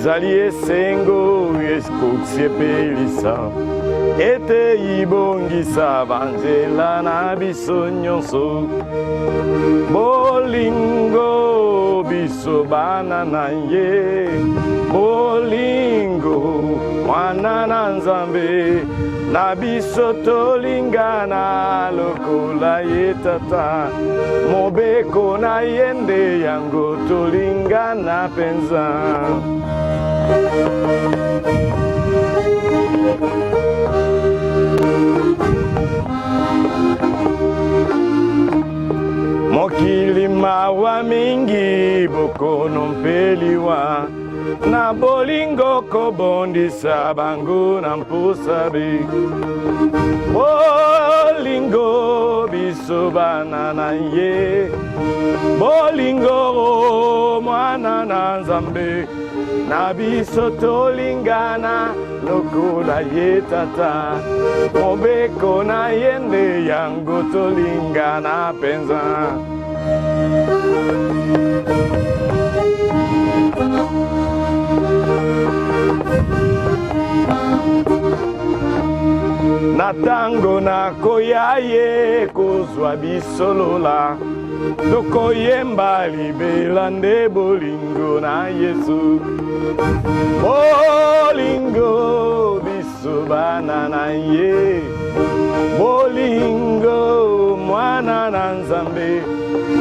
ezali esengo ekokiepelisa ete ibongisa banzela na biso nyonso bolingo biso bana na ye bolingo mwana na nzambe na biso tolingana lokola ye tata mobeko na ye nde yango tolingana penza mokili mawa mingi bokono mpeliwa na bolingo kobondisa bango na mposabe bolingo biso bana na ye bolingo mwana na nzambe na biso tolingana lokola ye tata mobeko na ye nde yango tolingana penza na tango nakoya ye kozwa bisolola tokoyemba libela nde bolingo na Yesu bolingo biso bana na ye bolingo mwana na nzambe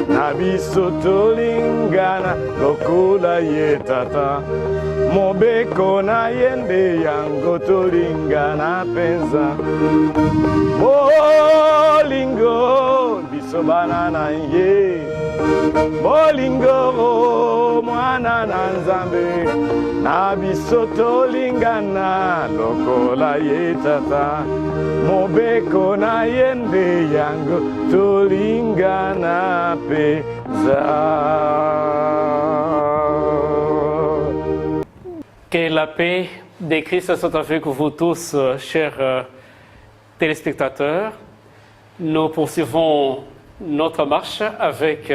na biso tolingana lokola ye tata mobeko na ye nde yango tolingana penza bolingo biso bana na ye bolingo mwana na nzambe na biso tolingana lokola ye tata mobeko na ye nde yango tolingana penza. Que la paix de Christ soit avec vous tous, chers téléspectateurs. Nous poursuivons notre marche avec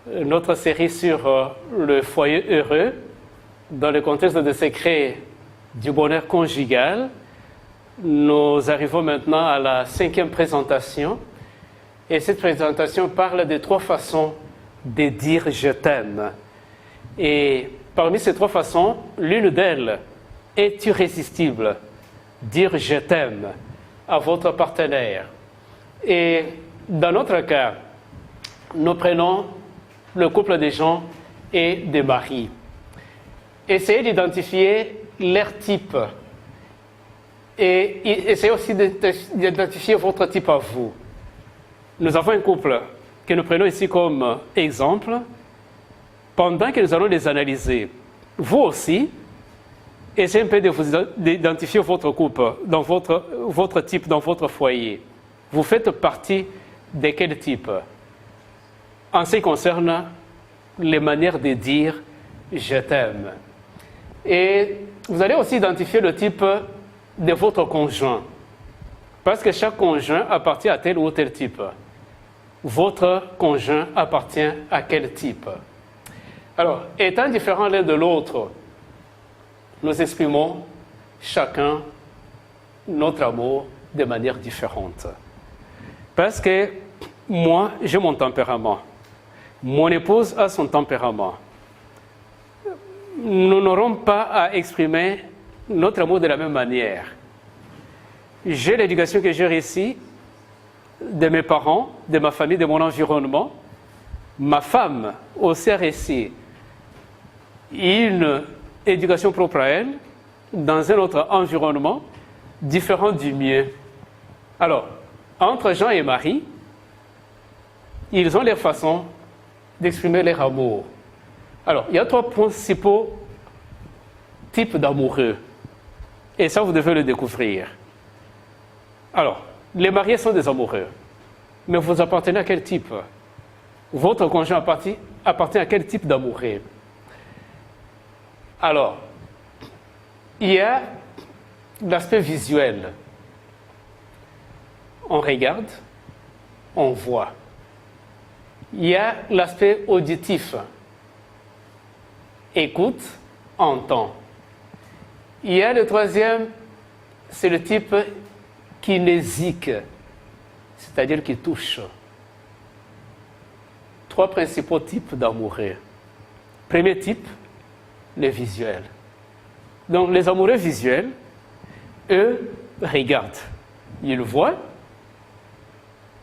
notre série sur le foyer heureux dans le contexte des secrets du bonheur conjugal. Nous arrivons maintenant à la 5e présentation et cette présentation parle de 3 façons de dire « je t'aime ». Et parmi ces 3 façons, l'une d'elles est irrésistible, dire « je t'aime » à votre partenaire. Et dans notre cas, nous prenons le couple des gens et des maris. Essayez d'identifier leur type et essayez aussi d'identifier votre type à vous. Nous avons un couple que nous prenons ici comme exemple. Pendant que nous allons les analyser, vous aussi, essayez un peu d'identifier votre couple, dans votre type, dans votre foyer. Vous faites partie de quel type? En ce qui concerne les manières de dire « je t'aime ». Et vous allez aussi identifier le type de votre conjoint. Parce que chaque conjoint appartient à tel ou tel type. Votre conjoint appartient à quel type? Alors, étant différents l'un de l'autre, nous exprimons chacun notre amour de manière différente. Parce que moi, j'ai mon tempérament. Mon épouse a son tempérament. Nous n'aurons pas à exprimer notre amour de la même manière. J'ai l'éducation que j'ai réussi de mes parents, de ma famille, de mon environnement. Ma femme aussi a réussi une éducation propre à elle, dans un autre environnement, différent du mien. Alors, entre Jean et Marie, ils ont leur façon d'exprimer leur amour. Alors, il y a 3 principaux types d'amoureux. Et ça, vous devez le découvrir. Alors, les mariés sont des amoureux. Mais vous appartenez à quel type? Votre conjoint appartient à quel type d'amoureux? Alors, il y a l'aspect visuel. On regarde, on voit. Il y a l'aspect auditif. Écoute, entend. Il y a le troisième, c'est le type kinésique, c'est-à-dire qui touche. Trois principaux types d'amoureux. Premier type, le visuel. Donc les amoureux visuels, eux, regardent. Ils voient.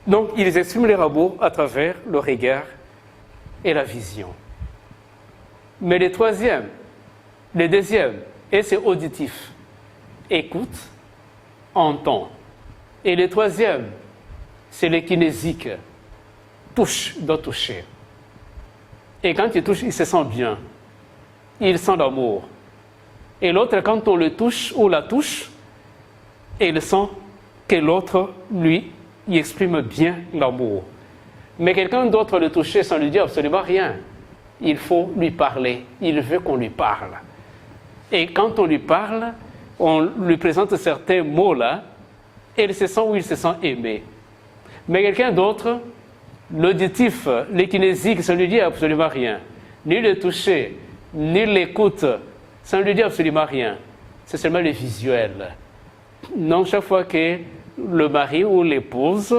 Donc ils expriment leur amour à travers le regard et la vision. Mais le deuxième, et c'est auditif, écoute, entend. Et le troisième, c'est le kinésique, touche, doit toucher. Et quand il touche, il se sent bien. Il sent l'amour. Et l'autre, quand on le touche ou la touche, il sent que l'autre, lui, il exprime bien l'amour. Mais quelqu'un d'autre le toucher sans lui dire absolument rien. Il faut lui parler. Il veut qu'on lui parle. Et quand on lui parle, on lui présente certains mots-là, et il se sent ou il se sent aimé. Mais quelqu'un d'autre, l'auditif, le kinésique, ça ne lui dit absolument rien. Ni le toucher, ni l'écoute, ça ne lui dit absolument rien. C'est seulement le visuel. Donc, chaque fois que le mari ou l'épouse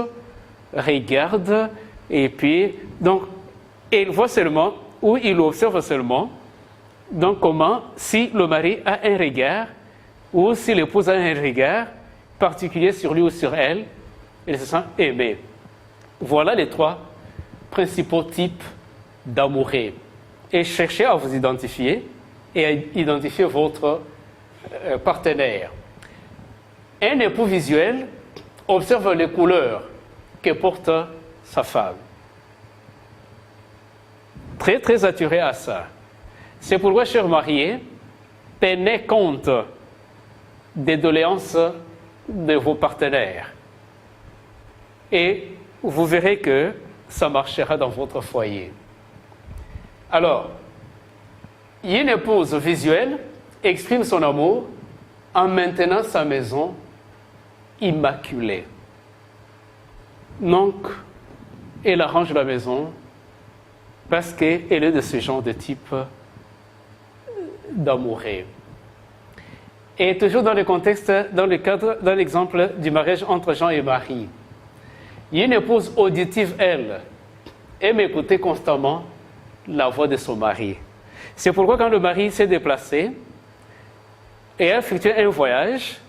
regarde, et puis, donc, il voit seulement, ou il observe seulement, donc comment, si le mari a un regard, ou si l'épouse a un regard particulier sur lui ou sur elle, il se sent aimé. Voilà les trois principaux types d'amoureux. Et cherchez à vous identifier et à identifier votre partenaire. Un époux visuel observe les couleurs que porte sa femme. Très, très attiré à ça. C'est pourquoi, chers mariés, tenez compte des doléances de vos partenaires. Et vous verrez que ça marchera dans votre foyer. Alors, une épouse visuelle exprime son amour en maintenant sa maison immaculée. Donc, elle arrange la maison parce qu'elle est de ce genre de type d'amoureux. Et toujours dans le contexte, dans le cadre, dans l'exemple du mariage entre Jean et Marie, une épouse auditive, elle, aime écouter constamment la voix de son mari. C'est pourquoi quand le mari s'est déplacé et a effectué un voyage,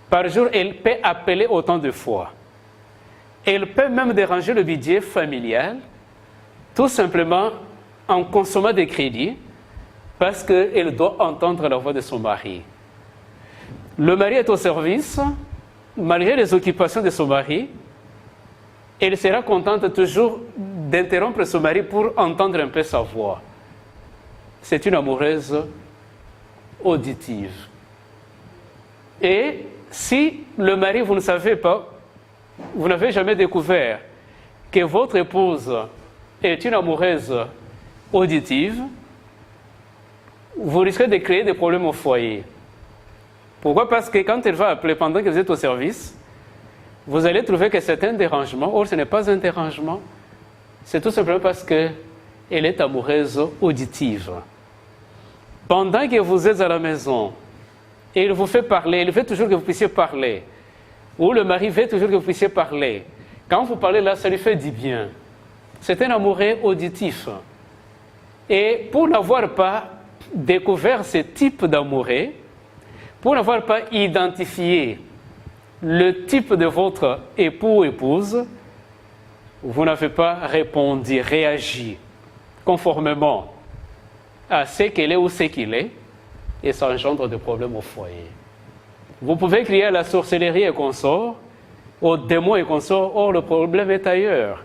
par jour, elle peut appeler autant de fois. Elle peut même déranger le budget familial, tout simplement en consommant des crédits, parce qu'elle doit entendre la voix de son mari. Le mari est au service, malgré les occupations de son mari, elle sera contente toujours d'interrompre son mari pour entendre un peu sa voix. C'est une amoureuse auditive. Et si le mari, vous ne savez pas, vous n'avez jamais découvert que votre épouse est une amoureuse auditive, vous risquez de créer des problèmes au foyer. Pourquoi? Parce que quand elle va appeler pendant que vous êtes au service, vous allez trouver que c'est un dérangement. Or, ce n'est pas un dérangement. C'est tout simplement parce qu'elle est amoureuse auditive. Pendant que vous êtes à la maison, et il vous fait parler, il veut toujours que vous puissiez parler, ou le mari veut toujours que vous puissiez parler. Quand vous parlez là, ça lui fait du bien. C'est un amoureux auditif. Et pour n'avoir pas découvert ce type d'amoureux, pour n'avoir pas identifié le type de votre époux ou épouse, vous n'avez pas répondu, réagi conformément à ce qu'elle est ou ce qu'il est, et ça engendre des problèmes au foyer. Vous pouvez crier à la sorcellerie et consorts, aux démons et consorts, or le problème est ailleurs.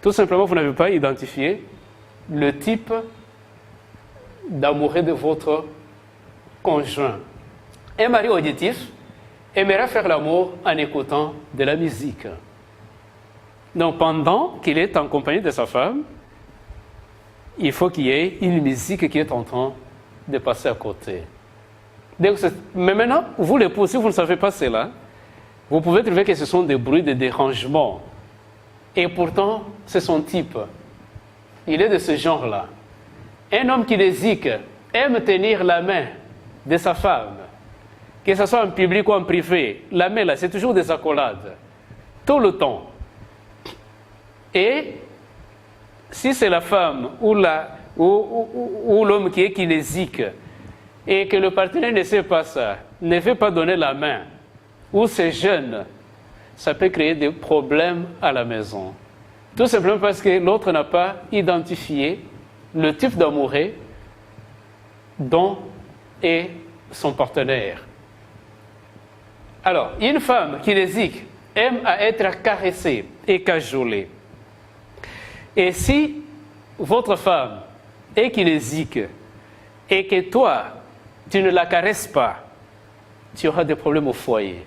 Tout simplement, vous n'avez pas identifié le type d'amoureux de votre conjoint. Un mari auditif aimera faire l'amour en écoutant de la musique. Donc, pendant qu'il est en compagnie de sa femme, il faut qu'il y ait une musique qui est en train de passer à côté. Donc, mais maintenant, vous l'époux, si vous ne savez pas cela, vous pouvez trouver que ce sont des bruits de dérangement. Et pourtant, c'est son type. Il est de ce genre-là. Un homme kinésique aime tenir la main de sa femme, que ce soit en public ou en privé, la main là, c'est toujours des accolades, tout le temps. Et si c'est la femme ou l'homme qui est kinésique et que le partenaire ne sait pas ça, ne veut pas donner la main, ou c'est jeune, ça peut créer des problèmes à la maison. Tout simplement parce que l'autre n'a pas identifié le type d'amoureux dont est son partenaire. Alors, une femme kinésique aime à être caressée et cajolée. Et si votre femme est kinésique et que toi, tu ne la caresses pas, tu auras des problèmes au foyer.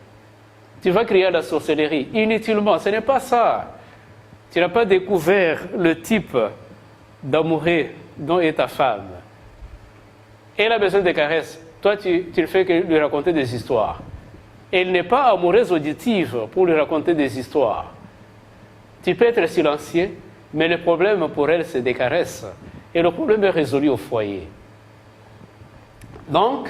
Tu vas créer la sorcellerie inutilement. Ce n'est pas ça. Tu n'as pas découvert le type d'amoureux dont est ta femme. Elle a besoin de caresses. Toi, tu ne fais que lui raconter des histoires. Elle n'est pas amoureuse auditive pour lui raconter des histoires. Tu peux être silencieux, mais le problème pour elle, c'est des caresses. Et le problème est résolu au foyer. Donc,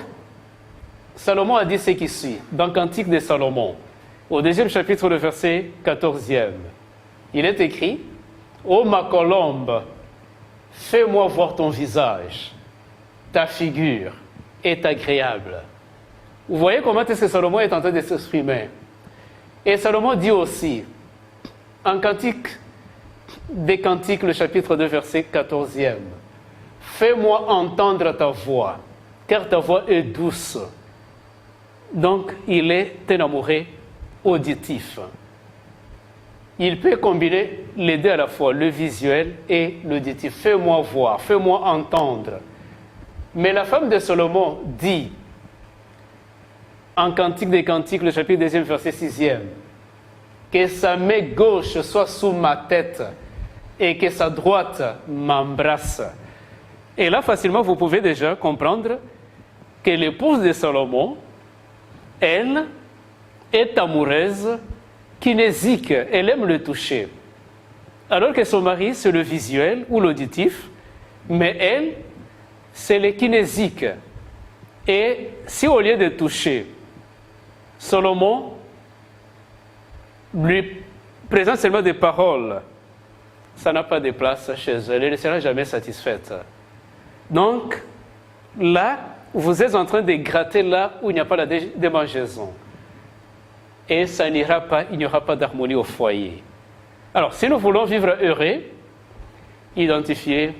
Salomon a dit ce qui suit, dans Cantique de Salomon, au 2e chapitre, le verset 14e. Il est écrit, « Ô ma colombe, fais-moi voir ton visage, ta figure est agréable. » Vous voyez comment est-ce que Salomon est en train de s'exprimer. Et Salomon dit aussi, en Cantique des Cantiques, le chapitre 2, verset 14e, « Fais-moi entendre ta voix, car ta voix est douce. » Donc, il est un amoureux auditif. Il peut combiner les deux à la fois, le visuel et l'auditif. Fais-moi voir, fais-moi entendre. Mais la femme de Salomon dit, en Cantique des Cantiques, le chapitre 2, verset 6e, que sa main gauche soit sous ma tête et que sa droite m'embrasse. Et là, facilement, vous pouvez déjà comprendre que l'épouse de Salomon, elle, est amoureuse, kinésique, elle aime le toucher. Alors que son mari, c'est le visuel ou l'auditif, mais elle, c'est le kinésique. Et si au lieu de toucher, Salomon lui présente seulement des paroles, ça n'a pas de place chez elle, elle ne sera jamais satisfaite. Donc, là, vous êtes en train de gratter là où il n'y a pas la démangeaison. Et ça n'ira pas, il n'y aura pas d'harmonie au foyer. Alors, si nous voulons vivre heureux, identifiez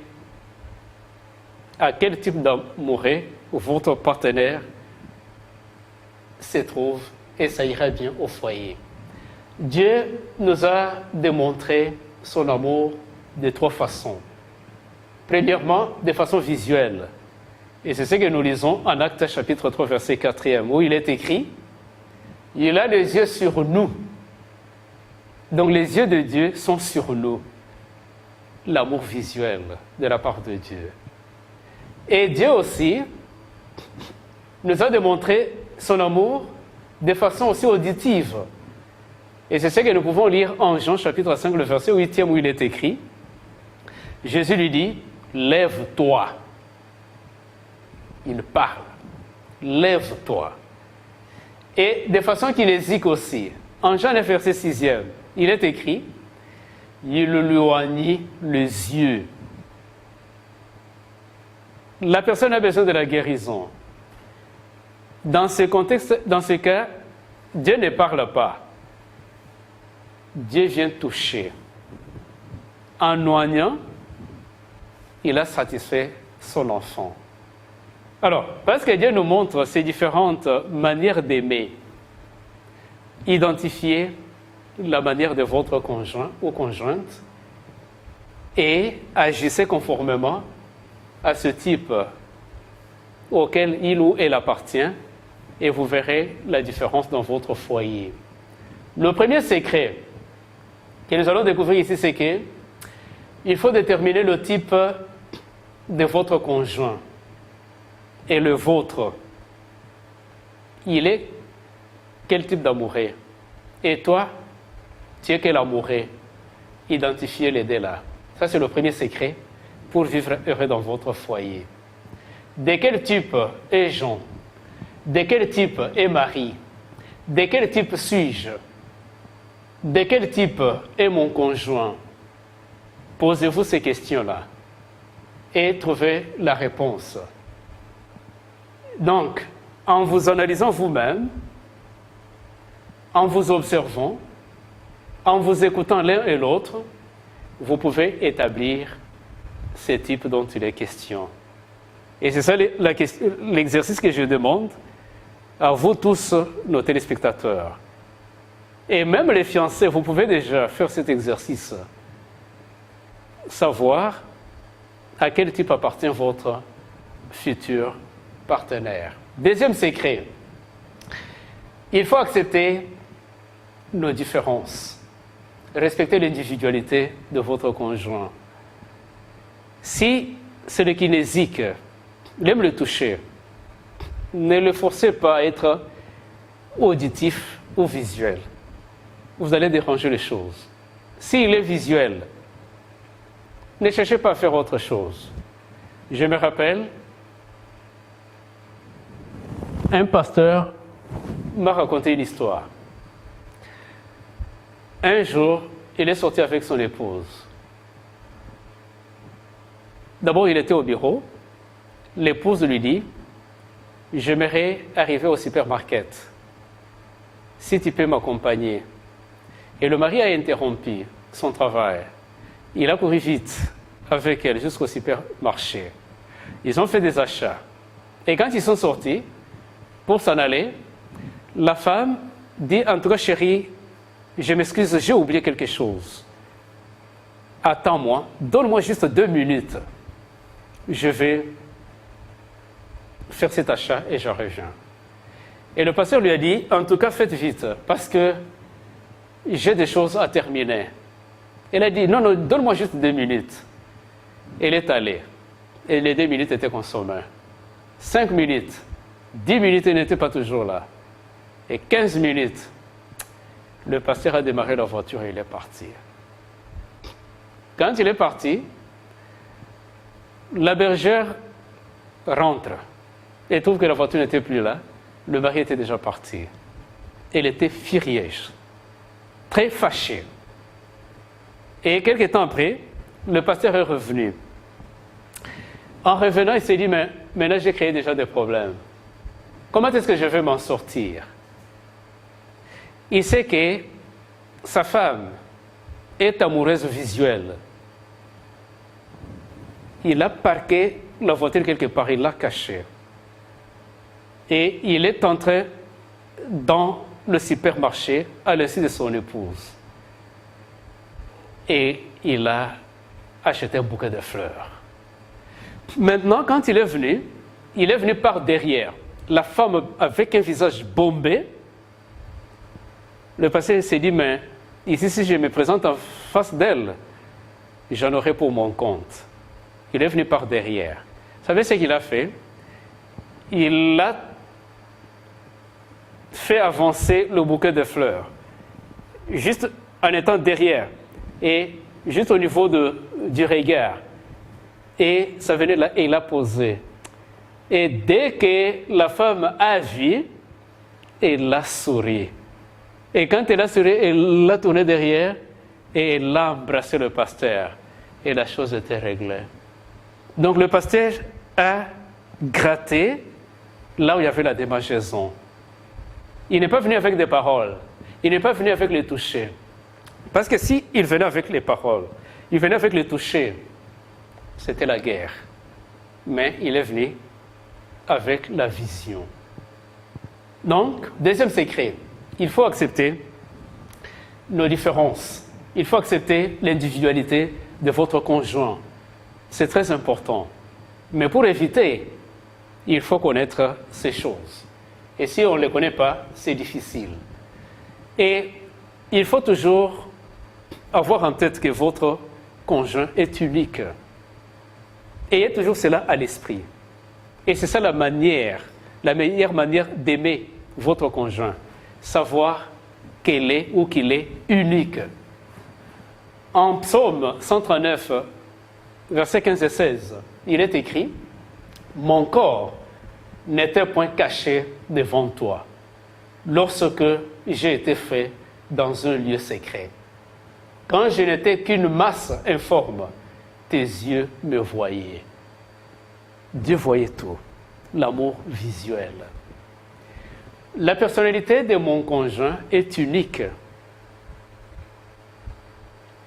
à quel type d'amoureux votre partenaire se trouve et ça ira bien au foyer. Dieu nous a démontré son amour de 3 façons. Premièrement, de façon visuelle. Et c'est ce que nous lisons en Actes chapitre 3, verset 4e, où il est écrit, « Il a les yeux sur nous. » Donc les yeux de Dieu sont sur nous. L'amour visuel de la part de Dieu. Et Dieu aussi nous a démontré son amour de façon aussi auditive. Et c'est ce que nous pouvons lire en Jean chapitre 5, le verset 8e, où il est écrit, Jésus lui dit, « Lève-toi. » Il parle. « Lève-toi. » Et de façon kinésique aussi, en Jean 9, verset 6e, il est écrit, « Il lui oignit les yeux. » La personne a besoin de la guérison. Dans ce contexte, dans ce cas, Dieu ne parle pas. Dieu vient toucher. En oignant, il a satisfait son enfant. Alors, parce que Dieu nous montre ces différentes manières d'aimer, identifiez la manière de votre conjoint ou conjointe et agissez conformément à ce type auquel il ou elle appartient et vous verrez la différence dans votre foyer. Le premier secret que nous allons découvrir ici, c'est qu'il faut déterminer le type de votre conjoint et le vôtre. Il est quel type d'amoureux? Et toi, tu es quel amoureux? Identifiez les deux là. Ça, c'est le premier secret pour vivre heureux dans votre foyer. De quel type est Jean? De quel type est Marie? De quel type suis-je? De quel type est mon conjoint? Posez-vous ces questions-là et trouvez la réponse. Donc, en vous analysant vous-même, en vous observant, en vous écoutant l'un et l'autre, vous pouvez établir ces types dont il est question. Et c'est ça l'exercice que je demande à vous tous, nos téléspectateurs. Et même les fiancés, vous pouvez déjà faire cet exercice. Savoir à quel type appartient votre futur partenaire. Deuxième secret, il faut accepter nos différences, respecter l'individualité de votre conjoint. Si c'est le kinésique, il aime le toucher, ne le forcez pas à être auditif ou visuel. Vous allez déranger les choses. S'il est visuel, ne cherchez pas à faire autre chose. Je me rappelle, un pasteur m'a raconté une histoire. Un jour, il est sorti avec son épouse. D'abord, il était au bureau. L'épouse lui dit, « J'aimerais arriver au supermarket. Si tu peux m'accompagner. » Et le mari a interrompu son travail. Il a couru vite avec elle jusqu'au supermarché. Ils ont fait des achats. Et quand ils sont sortis, pour s'en aller, la femme dit, en tout cas chérie, je m'excuse, j'ai oublié quelque chose. Attends-moi, donne-moi juste 2 minutes. Je vais faire cet achat et je reviens. Et le pasteur lui a dit, en tout cas faites vite, parce que j'ai des choses à terminer. Elle a dit, non, non, donne-moi juste 2 minutes. Elle est allée. Et les 2 minutes étaient consommées. 5 minutes. 10 minutes, elle n'était pas toujours là. Et 15 minutes, le pasteur a démarré la voiture et il est parti. Quand il est parti, la bergère rentre et trouve que la voiture n'était plus là. Le mari était déjà parti. Elle était furieuse, très fâchée. Et quelques temps après, le pasteur est revenu. En revenant, il s'est dit, mais maintenant j'ai créé déjà des problèmes. Comment est-ce que je vais m'en sortir? Il sait que sa femme est amoureuse visuelle. Il a parqué la voiture quelque part, il l'a cachée. Et il est entré dans le supermarché à l'insu de son épouse. Et il a acheté un bouquet de fleurs. Maintenant, quand il est venu par derrière. La femme avec un visage bombé. Le pasteur s'est dit, mais ici, si je me présente en face d'elle, j'en aurai pour mon compte. Il est venu par derrière. Vous savez ce qu'il a fait? Il a fait avancer le bouquet de fleurs, juste en étant derrière, et juste au niveau du regard. Et ça venait là, et il a posé. Et dès que la femme a vu, elle a souri. Et quand elle a souri, elle l'a tourné derrière et elle a embrassé le pasteur. Et la chose était réglée. Donc le pasteur a gratté là où il y avait la démangeaison. Il n'est pas venu avec des paroles. Il n'est pas venu avec les toucher. Parce que s'il venait avec les paroles, il venait avec les toucher, c'était la guerre. Mais il est venu avec la vision. Donc, deuxième secret, il faut accepter nos différences. Il faut accepter l'individualité de votre conjoint. C'est très important. Mais pour éviter, il faut connaître ces choses. Et si on ne les connaît pas, c'est difficile. Et il faut toujours avoir en tête que votre conjoint est unique. Ayez toujours cela à l'esprit. Et c'est ça la meilleure manière d'aimer votre conjoint. Savoir qu'elle est ou qu'il est unique. En Psaume 139, versets 15 et 16, il est écrit, « mon corps n'était point caché devant toi, lorsque j'ai été fait dans un lieu secret. Quand je n'étais qu'une masse informe, tes yeux me voyaient. Dieu voyait tout, l'amour visuel. La personnalité de mon conjoint est unique.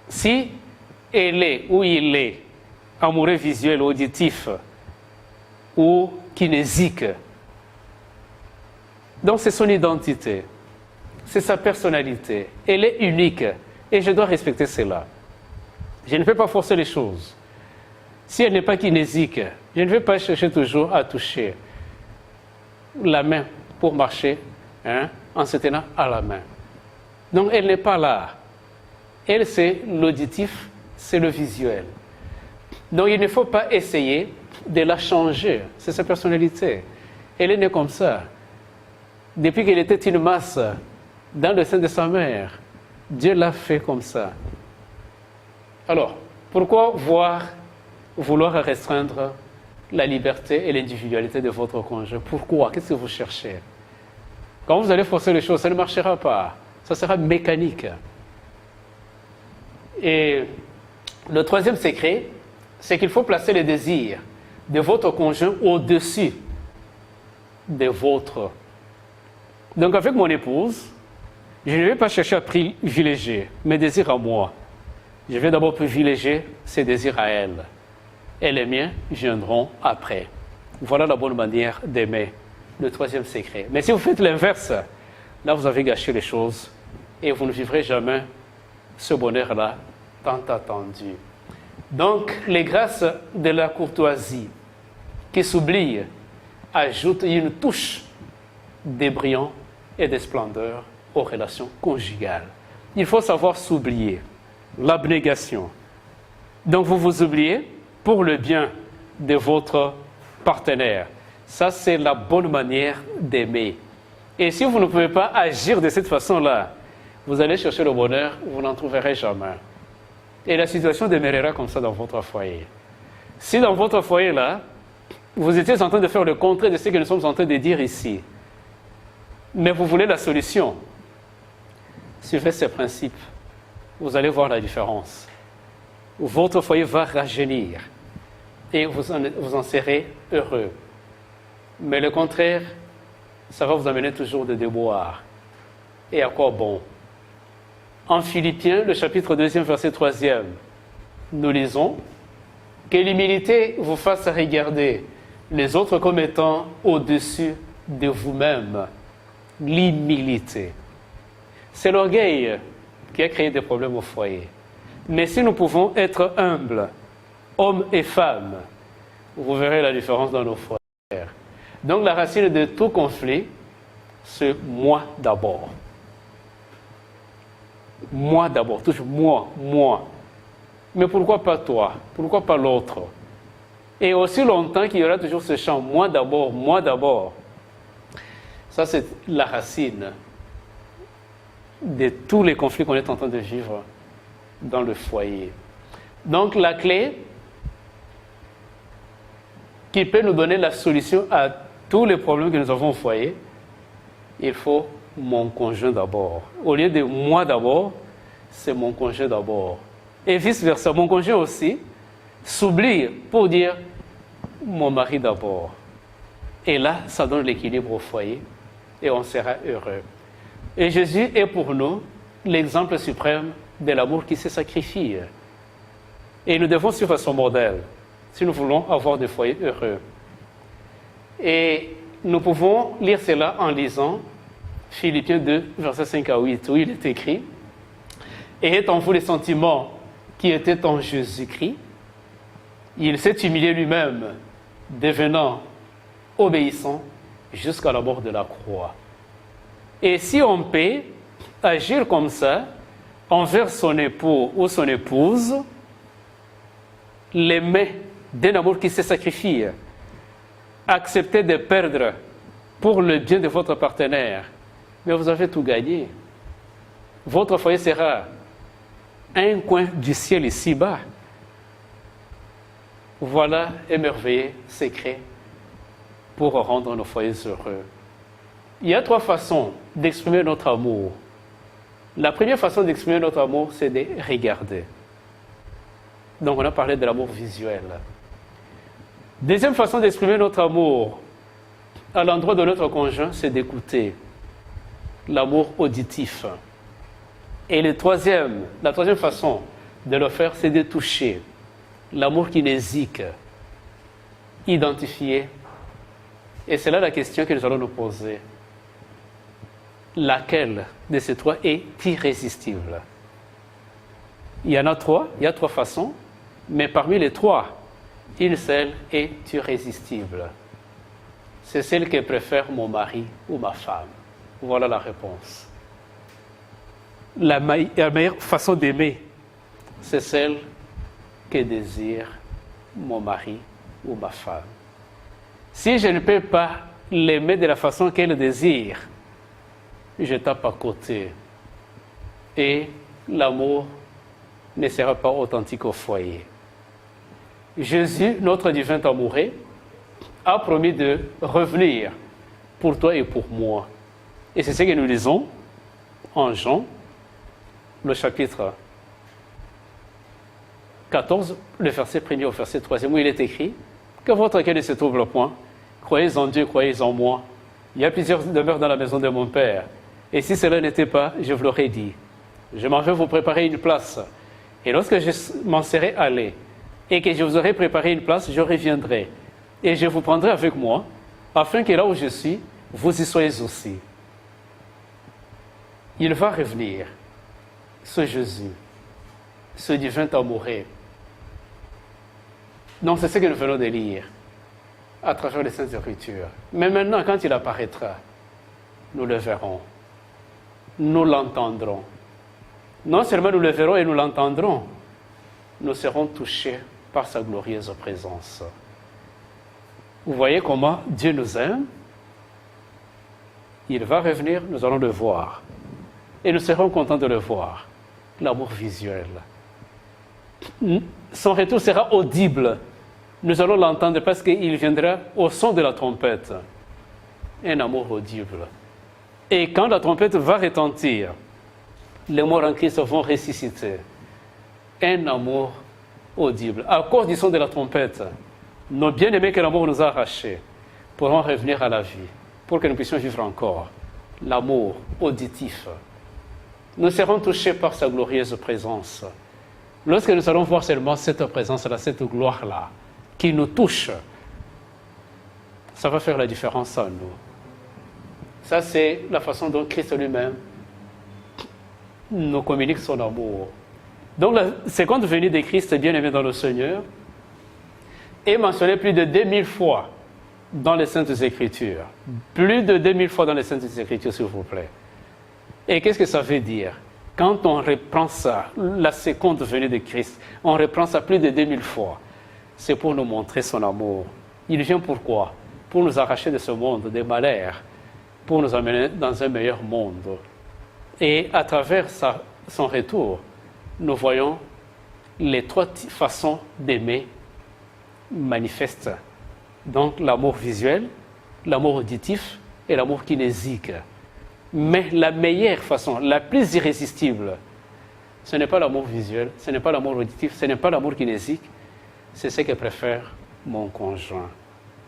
Si elle est ou il est amoureux visuel, auditif ou kinésique, donc c'est son identité, c'est sa personnalité, elle est unique et je dois respecter cela. Je ne peux pas forcer les choses. Si elle n'est pas kinésique, je ne vais pas chercher toujours à toucher la main pour marcher en se tenant à la main. Donc elle n'est pas là. Elle, c'est l'auditif, c'est le visuel. Donc il ne faut pas essayer de la changer. C'est sa personnalité. Elle est née comme ça. Depuis qu'elle était une masse dans le sein de sa mère, Dieu l'a fait comme ça. Alors, pourquoi vouloir restreindre la liberté et l'individualité de votre conjoint? Pourquoi? Qu'est-ce que vous cherchez? Quand vous allez forcer les choses, ça ne marchera pas. Ça sera mécanique. Et le troisième secret, c'est qu'il faut placer les désirs de votre conjoint au-dessus de votre. Donc avec mon épouse, je ne vais pas chercher à privilégier mes désirs à moi. Je vais d'abord privilégier ses désirs à elle. Et les miens viendront après. Voilà la bonne manière d'aimer. Le troisième secret. Mais si vous faites l'inverse, là vous avez gâché les choses et vous ne vivrez jamais ce bonheur-là tant attendu. Donc, les grâces de la courtoisie qui s'oublient ajoutent une touche de brillant et de splendeur aux relations conjugales. Il faut savoir s'oublier. L'abnégation. Donc, vous vous oubliez pour le bien de votre partenaire. Ça, c'est la bonne manière d'aimer. Et si vous ne pouvez pas agir de cette façon-là, vous allez chercher le bonheur, vous n'en trouverez jamais. Et la situation demeurera comme ça dans votre foyer. Si dans votre foyer-là, vous étiez en train de faire le contraire de ce que nous sommes en train de dire ici, mais vous voulez la solution, suivez ces principes, vous allez voir la différence. Votre foyer va rajeunir et vous en serez heureux. Mais le contraire, ça va vous amener toujours de déboire. Et à quoi bon? En Philippiens, le chapitre 2, verset 3, nous lisons que l'humilité vous fasse regarder les autres comme étant au-dessus de vous-même. L'humilité. C'est l'orgueil qui a créé des problèmes au foyer. Mais si nous pouvons être humbles, hommes et femmes, vous verrez la différence dans nos foyers. Donc la racine de tout conflit, c'est moi d'abord. Moi d'abord, toujours moi. Mais pourquoi pas toi? Pourquoi pas l'autre? Et aussi longtemps qu'il y aura toujours ce chant, moi d'abord. Ça, c'est la racine de tous les conflits qu'on est en train de vivre dans le foyer. Donc la clé qui peut nous donner la solution à tous les problèmes que nous avons au foyer, il faut mon conjoint d'abord. Au lieu de moi d'abord, c'est mon conjoint d'abord. Et vice-versa, mon conjoint aussi s'oublie pour dire mon mari d'abord. Et là, ça donne l'équilibre au foyer et on sera heureux. Et Jésus est pour nous l'exemple suprême de l'amour qui se sacrifie. Et nous devons suivre son modèle si nous voulons avoir des foyers heureux. Et nous pouvons lire cela en lisant Philippiens 2, versets 5 à 8, où il est écrit « Ayez en vous les sentiments qui étaient en Jésus-Christ. Il s'est humilié lui-même, devenant obéissant jusqu'à la mort de la croix. » Et si on peut agir comme ça envers son époux ou son épouse, l'aimer d'un amour qui se sacrifie, accepter de perdre pour le bien de votre partenaire, mais vous avez tout gagné. Votre foyer sera un coin du ciel ici-bas. Voilà un merveilleux secret pour rendre nos foyers heureux. Il y a 3 façons d'exprimer notre amour. La première façon d'exprimer notre amour, c'est de regarder. Donc on a parlé de l'amour visuel. Deuxième façon d'exprimer notre amour à l'endroit de notre conjoint, c'est d'écouter. L'amour auditif. Et la troisième façon de le faire, c'est de toucher. L'amour kinésique. Identifier. Et c'est là la question que nous allons nous poser. Laquelle de ces 3 est irrésistible? Il y en a 3, il y a 3 façons, mais parmi les 3, une seule est irrésistible. C'est celle que préfère mon mari ou ma femme. Voilà la réponse. La meilleure façon d'aimer, c'est celle que désire mon mari ou ma femme. Si je ne peux pas l'aimer de la façon qu'elle désire, je tape à côté. Et l'amour ne sera pas authentique au foyer. Jésus, notre divin amoureux, a promis de revenir pour toi et pour moi. Et c'est ce que nous lisons en Jean, le chapitre 14, le verset 1er au verset 3e, où il est écrit que votre cœur ne se trouble point. Croyez en Dieu, croyez en moi. Il y a plusieurs demeures dans la maison de mon Père. Et si cela n'était pas, je vous l'aurais dit. Je m'en vais vous préparer une place. Et lorsque je m'en serai allé et que je vous aurai préparé une place, je reviendrai. Et je vous prendrai avec moi, afin que là où je suis, vous y soyez aussi. Il va revenir, ce Jésus, ce divin amoureux. Donc c'est ce que nous venons de lire à travers les Saintes Écritures. Mais maintenant, quand il apparaîtra, nous le verrons. Nous l'entendrons. Non seulement nous le verrons et nous l'entendrons, nous serons touchés par sa glorieuse présence. Vous voyez comment Dieu nous aime? Il va revenir, nous allons le voir. Et nous serons contents de le voir. L'amour visuel. Son retour sera audible. Nous allons l'entendre parce qu'il viendra au son de la trompette. Un amour audible. Et quand la trompette va retentir, les morts en Christ vont ressusciter. Un amour audible. À cause du son de la trompette, nos bien-aimés que l'amour nous a arrachés pourront revenir à la vie pour que nous puissions vivre encore. L'amour auditif. Nous serons touchés par sa glorieuse présence. Lorsque nous allons voir seulement cette présence-là, cette gloire-là, qui nous touche, ça va faire la différence en nous. Ça, c'est la façon dont Christ lui-même nous communique son amour. Donc, la seconde venue de Christ, bien-aimé dans le Seigneur, est mentionnée plus de 2000 fois dans les Saintes Écritures. Plus de 2000 fois dans les Saintes Écritures, s'il vous plaît. Et qu'est-ce que ça veut dire? Quand on reprend ça, la seconde venue de Christ, on reprend ça plus de 2000 fois. C'est pour nous montrer son amour. Il vient pourquoi? Pour nous arracher de ce monde, des malheurs, pour nous amener dans un meilleur monde. Et à travers son retour, nous voyons les 3 façons d'aimer manifestes. Donc l'amour visuel, l'amour auditif et l'amour kinésique. Mais la meilleure façon, la plus irrésistible, ce n'est pas l'amour visuel, ce n'est pas l'amour auditif, ce n'est pas l'amour kinésique, c'est ce que préfère mon conjoint.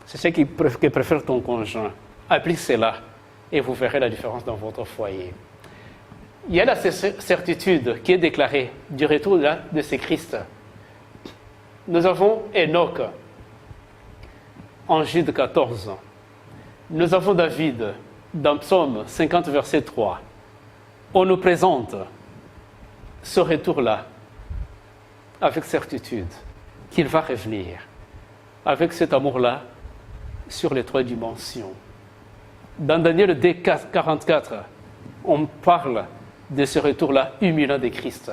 C'est ce que préfère ton conjoint. Applique cela et vous verrez la différence dans votre foyer. Il y a la certitude qui est déclarée du retour de ce Christ. Nous avons Enoch en Jude 14. Nous avons David dans Psaume 50, verset 3. On nous présente ce retour-là avec certitude qu'il va revenir, avec cet amour-là sur les 3 dimensions. Dans Daniel 44, on parle de ce retour-là humiliant de Christ,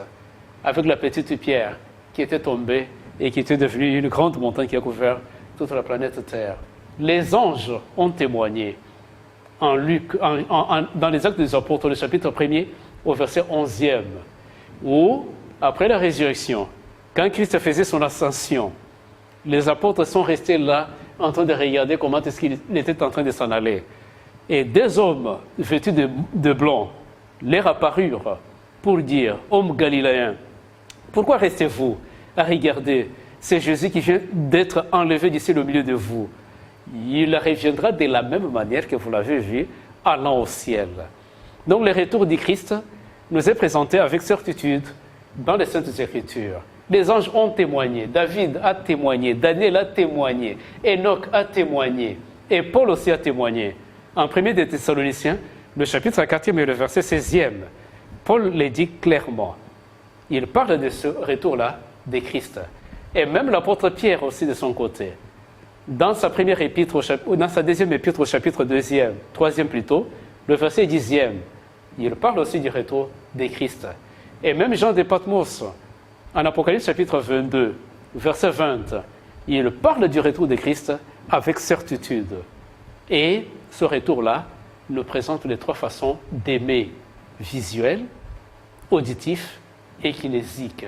avec la petite pierre qui était tombée et qui était devenue une grande montagne qui a couvert toute la planète Terre. Les anges ont témoigné dans les Actes des Apôtres, le chapitre 1er, au verset 11e, où, après la résurrection, quand Christ faisait son ascension, les apôtres sont restés là en train de regarder comment est-ce qu'il était en train de s'en aller. Et deux hommes vêtus de blanc leur apparurent pour dire, hommes galiléens, pourquoi restez-vous à regarder? C'est Jésus qui vient d'être enlevé d'ici au milieu de vous. Il reviendra de la même manière que vous l'avez vu, allant au ciel. Donc le retour du Christ nous est présenté avec certitude dans les Saintes Écritures. Les anges ont témoigné, David a témoigné, Daniel a témoigné, Enoch a témoigné, et Paul aussi a témoigné. En 1 des Thessaloniciens, le chapitre 4e et le verset 16e, Paul le dit clairement. Il parle de ce retour-là de Christ. Et même l'apôtre Pierre aussi de son côté. Dans sa première épître, ou dans sa deuxième épître au chapitre 2e, 3e plutôt, le verset 10e, il parle aussi du retour de Christ. Et même Jean de Patmos, en Apocalypse chapitre 22, verset 20, il parle du retour de Christ avec certitude. Et ce retour-là nous présente les trois façons d'aimer: visuel, auditif et kinésique.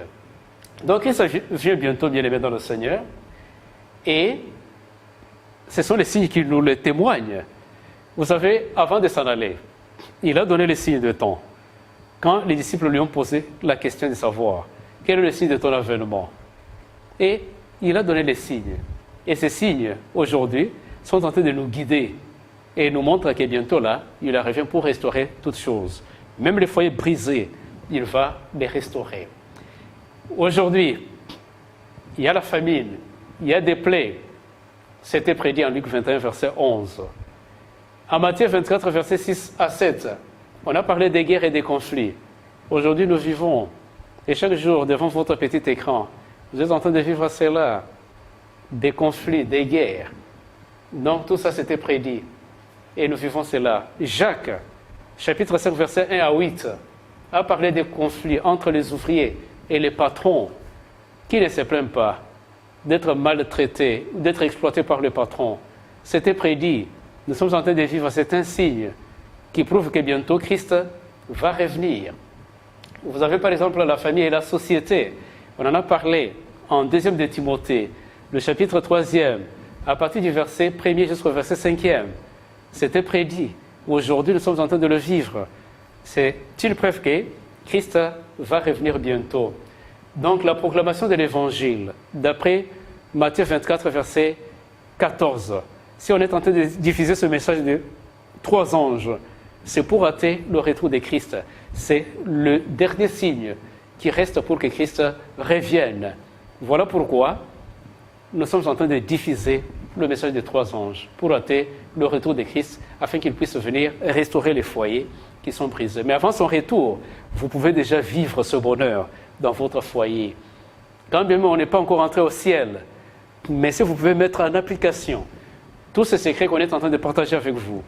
Donc Christ vient bientôt, bien aimé dans le Seigneur, et ce sont les signes qui nous le témoignent. Vous savez, avant de s'en aller, il a donné les signes de temps. Quand les disciples lui ont posé la question de savoir quel est le signe de ton avènement, et il a donné les signes. Et ces signes, aujourd'hui, sont en train de nous guider et nous montrent que bientôt là, il revient pour restaurer toutes choses. Même les foyers brisés, il va les restaurer. Aujourd'hui, il y a la famine, il y a des plaies. C'était prédit en Luc 21, verset 11. En Matthieu 24, verset 6 à 7, on a parlé des guerres et des conflits. Aujourd'hui, nous vivons, et chaque jour, devant votre petit écran, vous êtes en train de vivre cela, des conflits, des guerres. Donc, tout ça, c'était prédit. Et nous vivons cela. Jacques, chapitre 5, verset 1 à 8, a parlé des conflits entre les ouvriers et les patrons qui ne se plaignent pas d'être maltraités, d'être exploités par le patron. C'était prédit. Nous sommes en train de vivre, c'est un signe qui prouve que bientôt Christ va revenir. Vous avez par exemple la famille et la société. On en a parlé en 2 de Timothée, le chapitre 3e, à partir du verset 1er jusqu'au verset 5e. C'était prédit. Aujourd'hui, nous sommes en train de le vivre. C'est une preuve que Christ va revenir bientôt. Donc la proclamation de l'Évangile, d'après Matthieu 24, verset 14. Si on est en train de diffuser ce message de 3 anges, c'est pour hâter le retour de Christ. C'est le dernier signe qui reste pour que Christ revienne. Voilà pourquoi nous sommes en train de diffuser le message des 3 anges, pour hâter le retour de Christ, afin qu'il puisse venir restaurer les foyers qui sont brisés. Mais avant son retour, vous pouvez déjà vivre ce bonheur dans votre foyer. Quand bien même on n'est pas encore entré au ciel, mais si vous pouvez mettre en application tous ces secrets qu'on est en train de partager avec vous,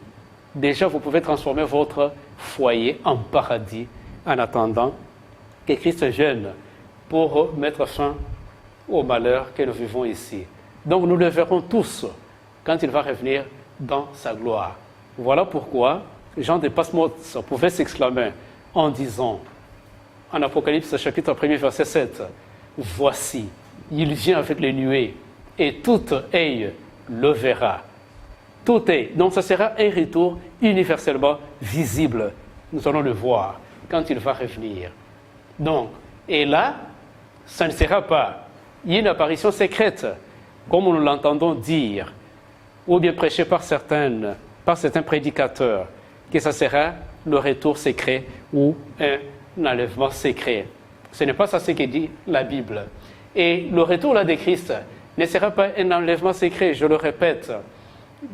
déjà vous pouvez transformer votre foyer en paradis en attendant que Christ vienne pour mettre fin au malheur que nous vivons ici. Donc nous le verrons tous quand il va revenir dans sa gloire. Voilà pourquoi Jean de Patmos pouvait s'exclamer en disant, en Apocalypse chapitre 1 verset 7, « Voici, il vient avec les nuées, et toute œil le verra. » Tout œil. Donc ce sera un retour universellement visible. Nous allons le voir quand il va revenir. Donc, et là, ça ne sera pas une apparition secrète, comme nous l'entendons dire, ou bien prêché par certains prédicateurs, que ça sera le retour secret ou un enlèvement secret. Ce n'est pas ça ce que dit la Bible. Et le retour là de Christ ne sera pas un enlèvement secret, je le répète.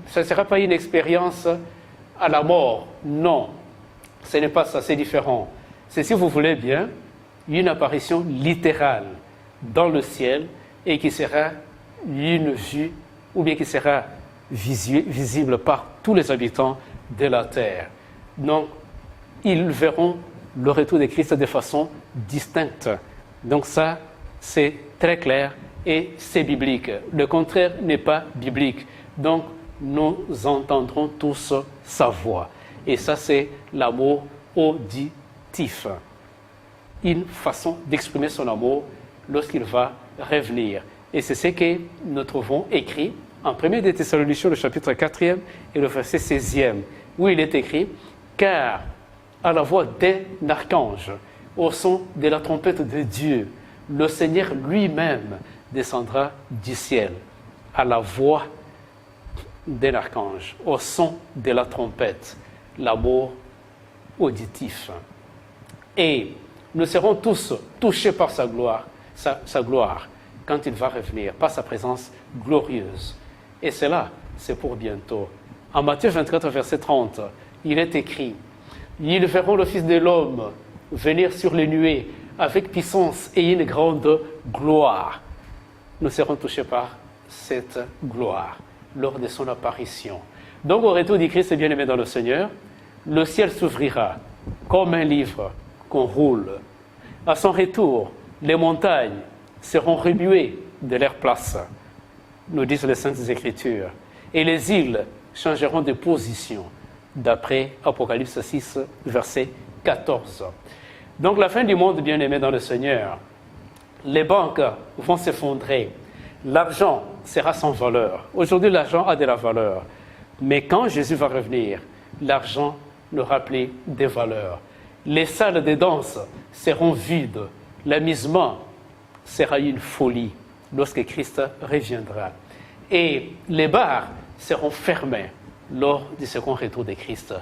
Ce ne sera pas une expérience à la mort. Non, ce n'est pas ça, c'est différent. C'est, si vous voulez bien, une apparition littérale dans le ciel et qui sera une vue, ou bien qui sera visible par tous les habitants de la terre. Donc, ils verront le retour de Christ de façon distincte. Donc ça, c'est très clair et c'est biblique. Le contraire n'est pas biblique. Donc, nous entendrons tous sa voix. Et ça, c'est l'amour auditif. Une façon d'exprimer son amour lorsqu'il va revenir. Et c'est ce que nous trouvons écrit en 1 des Thessaloniciens, le chapitre 4e et le verset 16e, où il est écrit « Car à la voix d'un archange, au son de la trompette de Dieu, le Seigneur lui-même descendra du ciel. » À la voix d'un archange, au son de la trompette, l'amour auditif. Et nous serons tous touchés par sa gloire, sa gloire, quand il va revenir, par sa présence glorieuse. Et cela, c'est pour bientôt. En Matthieu 24, verset 30, il est écrit « Ils verront le Fils de l'homme venir sur les nuées avec puissance et une grande gloire. » Nous serons touchés par cette gloire lors de son apparition. Donc, au retour du Christ bien-aimé dans le Seigneur, le ciel s'ouvrira comme un livre qu'on roule. À son retour, les montagnes seront remuées de leur place, nous disent les Saintes Écritures, et les îles changeront de position, d'après Apocalypse 6, verset 14. Donc, la fin du monde, bien-aimé dans le Seigneur, les banques vont s'effondrer, l'argent sera sans valeur. Aujourd'hui, l'argent a de la valeur, mais quand Jésus va revenir, l'argent n'aura plus de valeur. Les salles de danse seront vides, l'amusement sera une folie lorsque Christ reviendra. Et les bars seront fermés lors du second retour de Christ.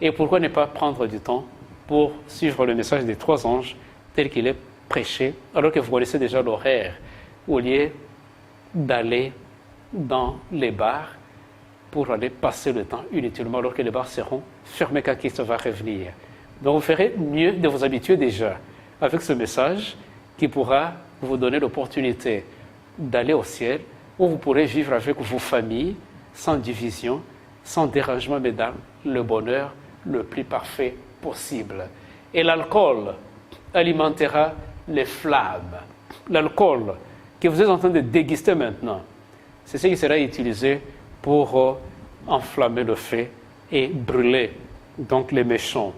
Et pourquoi ne pas prendre du temps pour suivre le message des 3 anges tel qu'il est prêché, alors que vous connaissez déjà l'horaire, au lieu d'aller dans les bars pour aller passer le temps inutilement alors que les bars seront fermés quand Christ va revenir. Donc vous ferez mieux de vous habituer déjà avec ce message qui pourra vous donner l'opportunité d'aller au ciel où vous pourrez vivre avec vos familles sans division, sans dérangement, mais dans le bonheur le plus parfait possible. Et l'alcool alimentera les flammes. L'alcool que vous êtes en train de déguster maintenant, c'est ce qui sera utilisé pour enflammer le feu et brûler donc les méchants.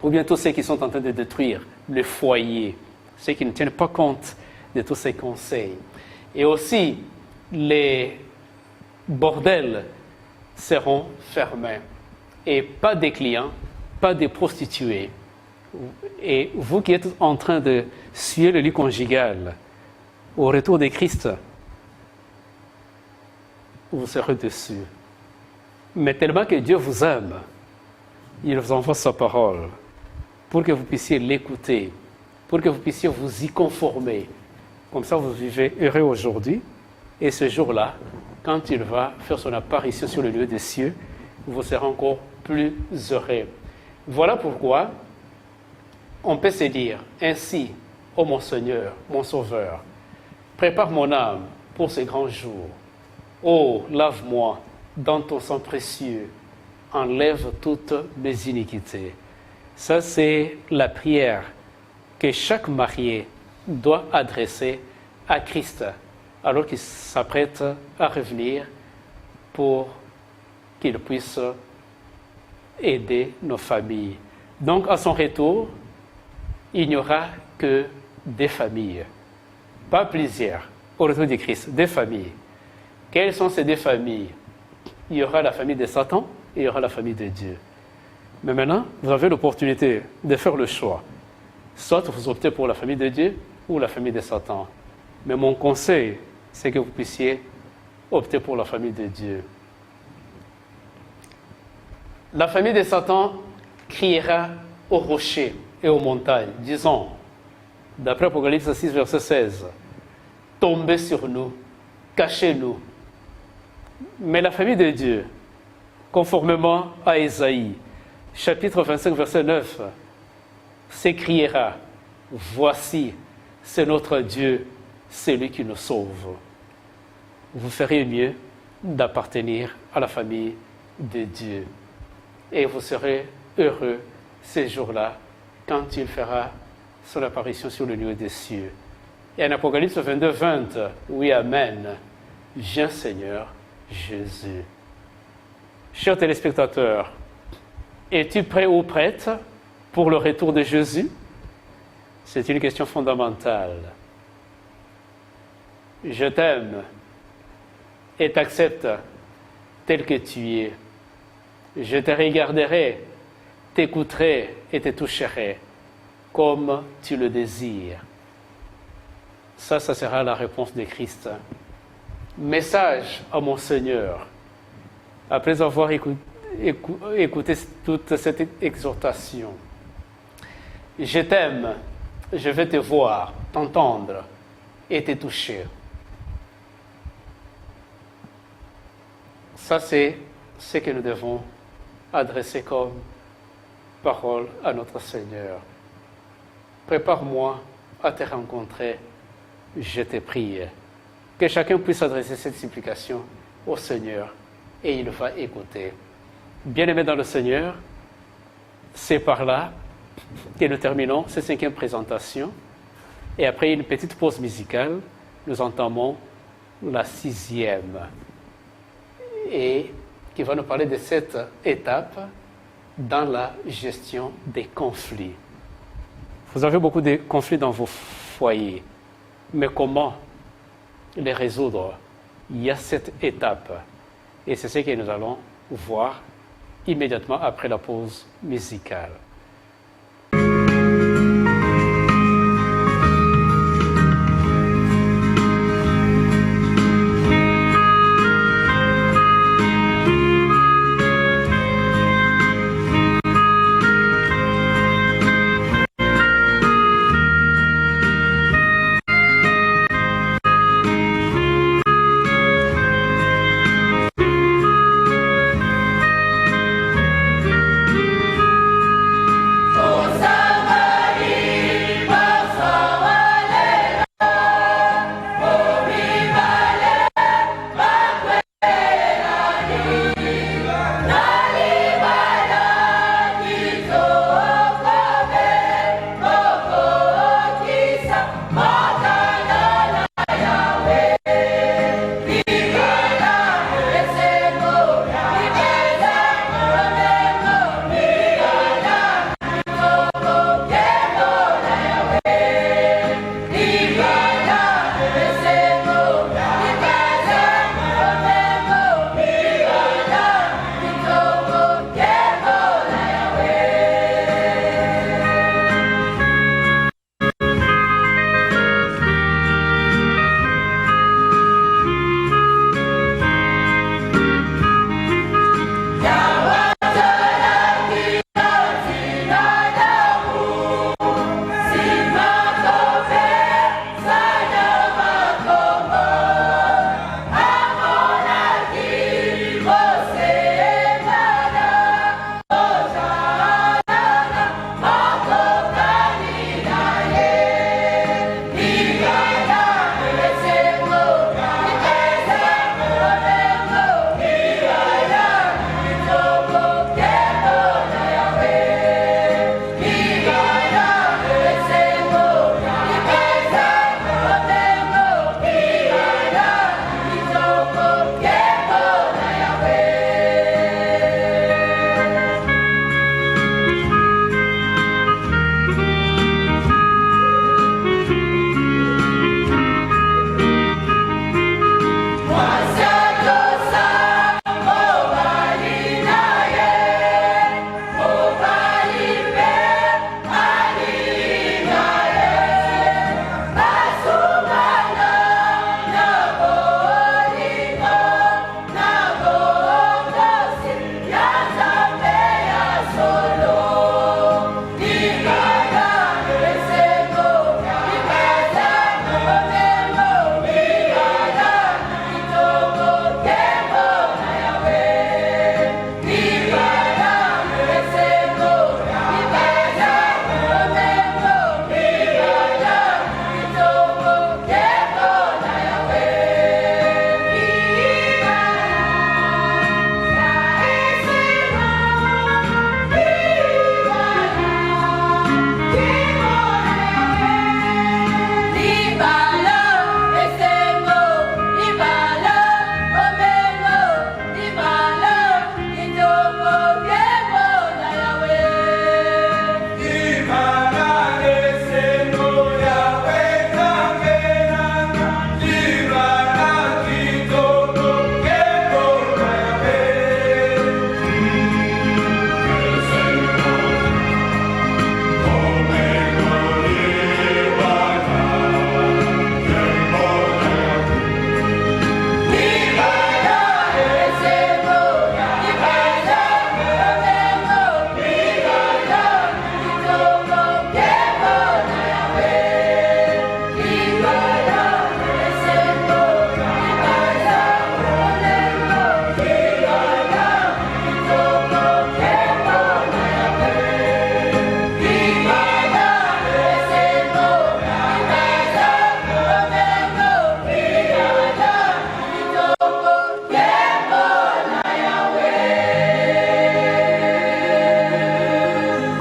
Ou bien tous ceux qui sont en train de détruire le foyer, ceux qui ne tiennent pas compte de tous ces conseils. Et aussi, les bordels seront fermés. Et pas des clients, pas des prostituées. Et vous qui êtes en train de suer le lit conjugal, au retour de Christ, vous serez dessus. Mais tellement que Dieu vous aime, il vous envoie sa parole pour que vous puissiez l'écouter, pour que vous puissiez vous y conformer. Comme ça, vous vivez heureux aujourd'hui. Et ce jour-là, quand il va faire son apparition sur le lieu des cieux, vous serez encore plus heureux. Voilà pourquoi on peut se dire ainsi, ô mon Seigneur, mon Sauveur, prépare mon âme pour ces grands jours. Oh, lave-moi dans ton sang précieux, enlève toutes mes iniquités. Ça, c'est la prière que chaque marié doit adresser à Christ alors qu'il s'apprête à revenir pour qu'il puisse aider nos familles. Donc, à son retour, il n'y aura que des familles, pas plusieurs. Au retour du Christ, des familles. Quelles sont ces 2 familles? Il y aura la famille de Satan et il y aura la famille de Dieu. Mais maintenant, vous avez l'opportunité de faire le choix. Soit vous optez pour la famille de Dieu ou la famille de Satan. Mais mon conseil, c'est que vous puissiez opter pour la famille de Dieu. La famille de Satan criera aux rochers et aux montagnes, disant, d'après Apocalypse 6, verset 16, « Tombez sur nous, cachez-nous. » Mais la famille de Dieu, conformément à Ésaïe, chapitre 25, verset 9, s'écriera, « Voici, c'est notre Dieu, celui qui nous sauve. » Vous ferez mieux d'appartenir à la famille de Dieu. Et vous serez heureux ces jours-là, quand il fera son apparition sur le lieu des cieux. Et en Apocalypse 22, 20, oui, Amen. Viens Seigneur Jésus. Chers téléspectateurs, es-tu prêt ou prête pour le retour de Jésus? C'est une question fondamentale. Je t'aime et t'accepte tel que tu es. Je te regarderai, t'écouterai et te toucherai comme tu le désires. Ça sera la réponse de Christ. Message à mon Seigneur. Après avoir écouté toute cette exhortation, je t'aime, je vais te voir, t'entendre et te toucher. Ça, c'est ce que nous devons adresser comme parole à notre Seigneur. Prépare-moi à te rencontrer, je te prie. Que chacun puisse adresser cette supplication au Seigneur et il va écouter. Bien-aimés dans le Seigneur, c'est par là que nous terminons cette 5e présentation. Et après une petite pause musicale, nous entamons la 6e. Et qui va nous parler de cette étape dans la gestion des conflits. Vous avez beaucoup de conflits dans vos foyers, mais comment les résoudre? Il y a cette étape, et c'est ce que nous allons voir immédiatement après la pause musicale.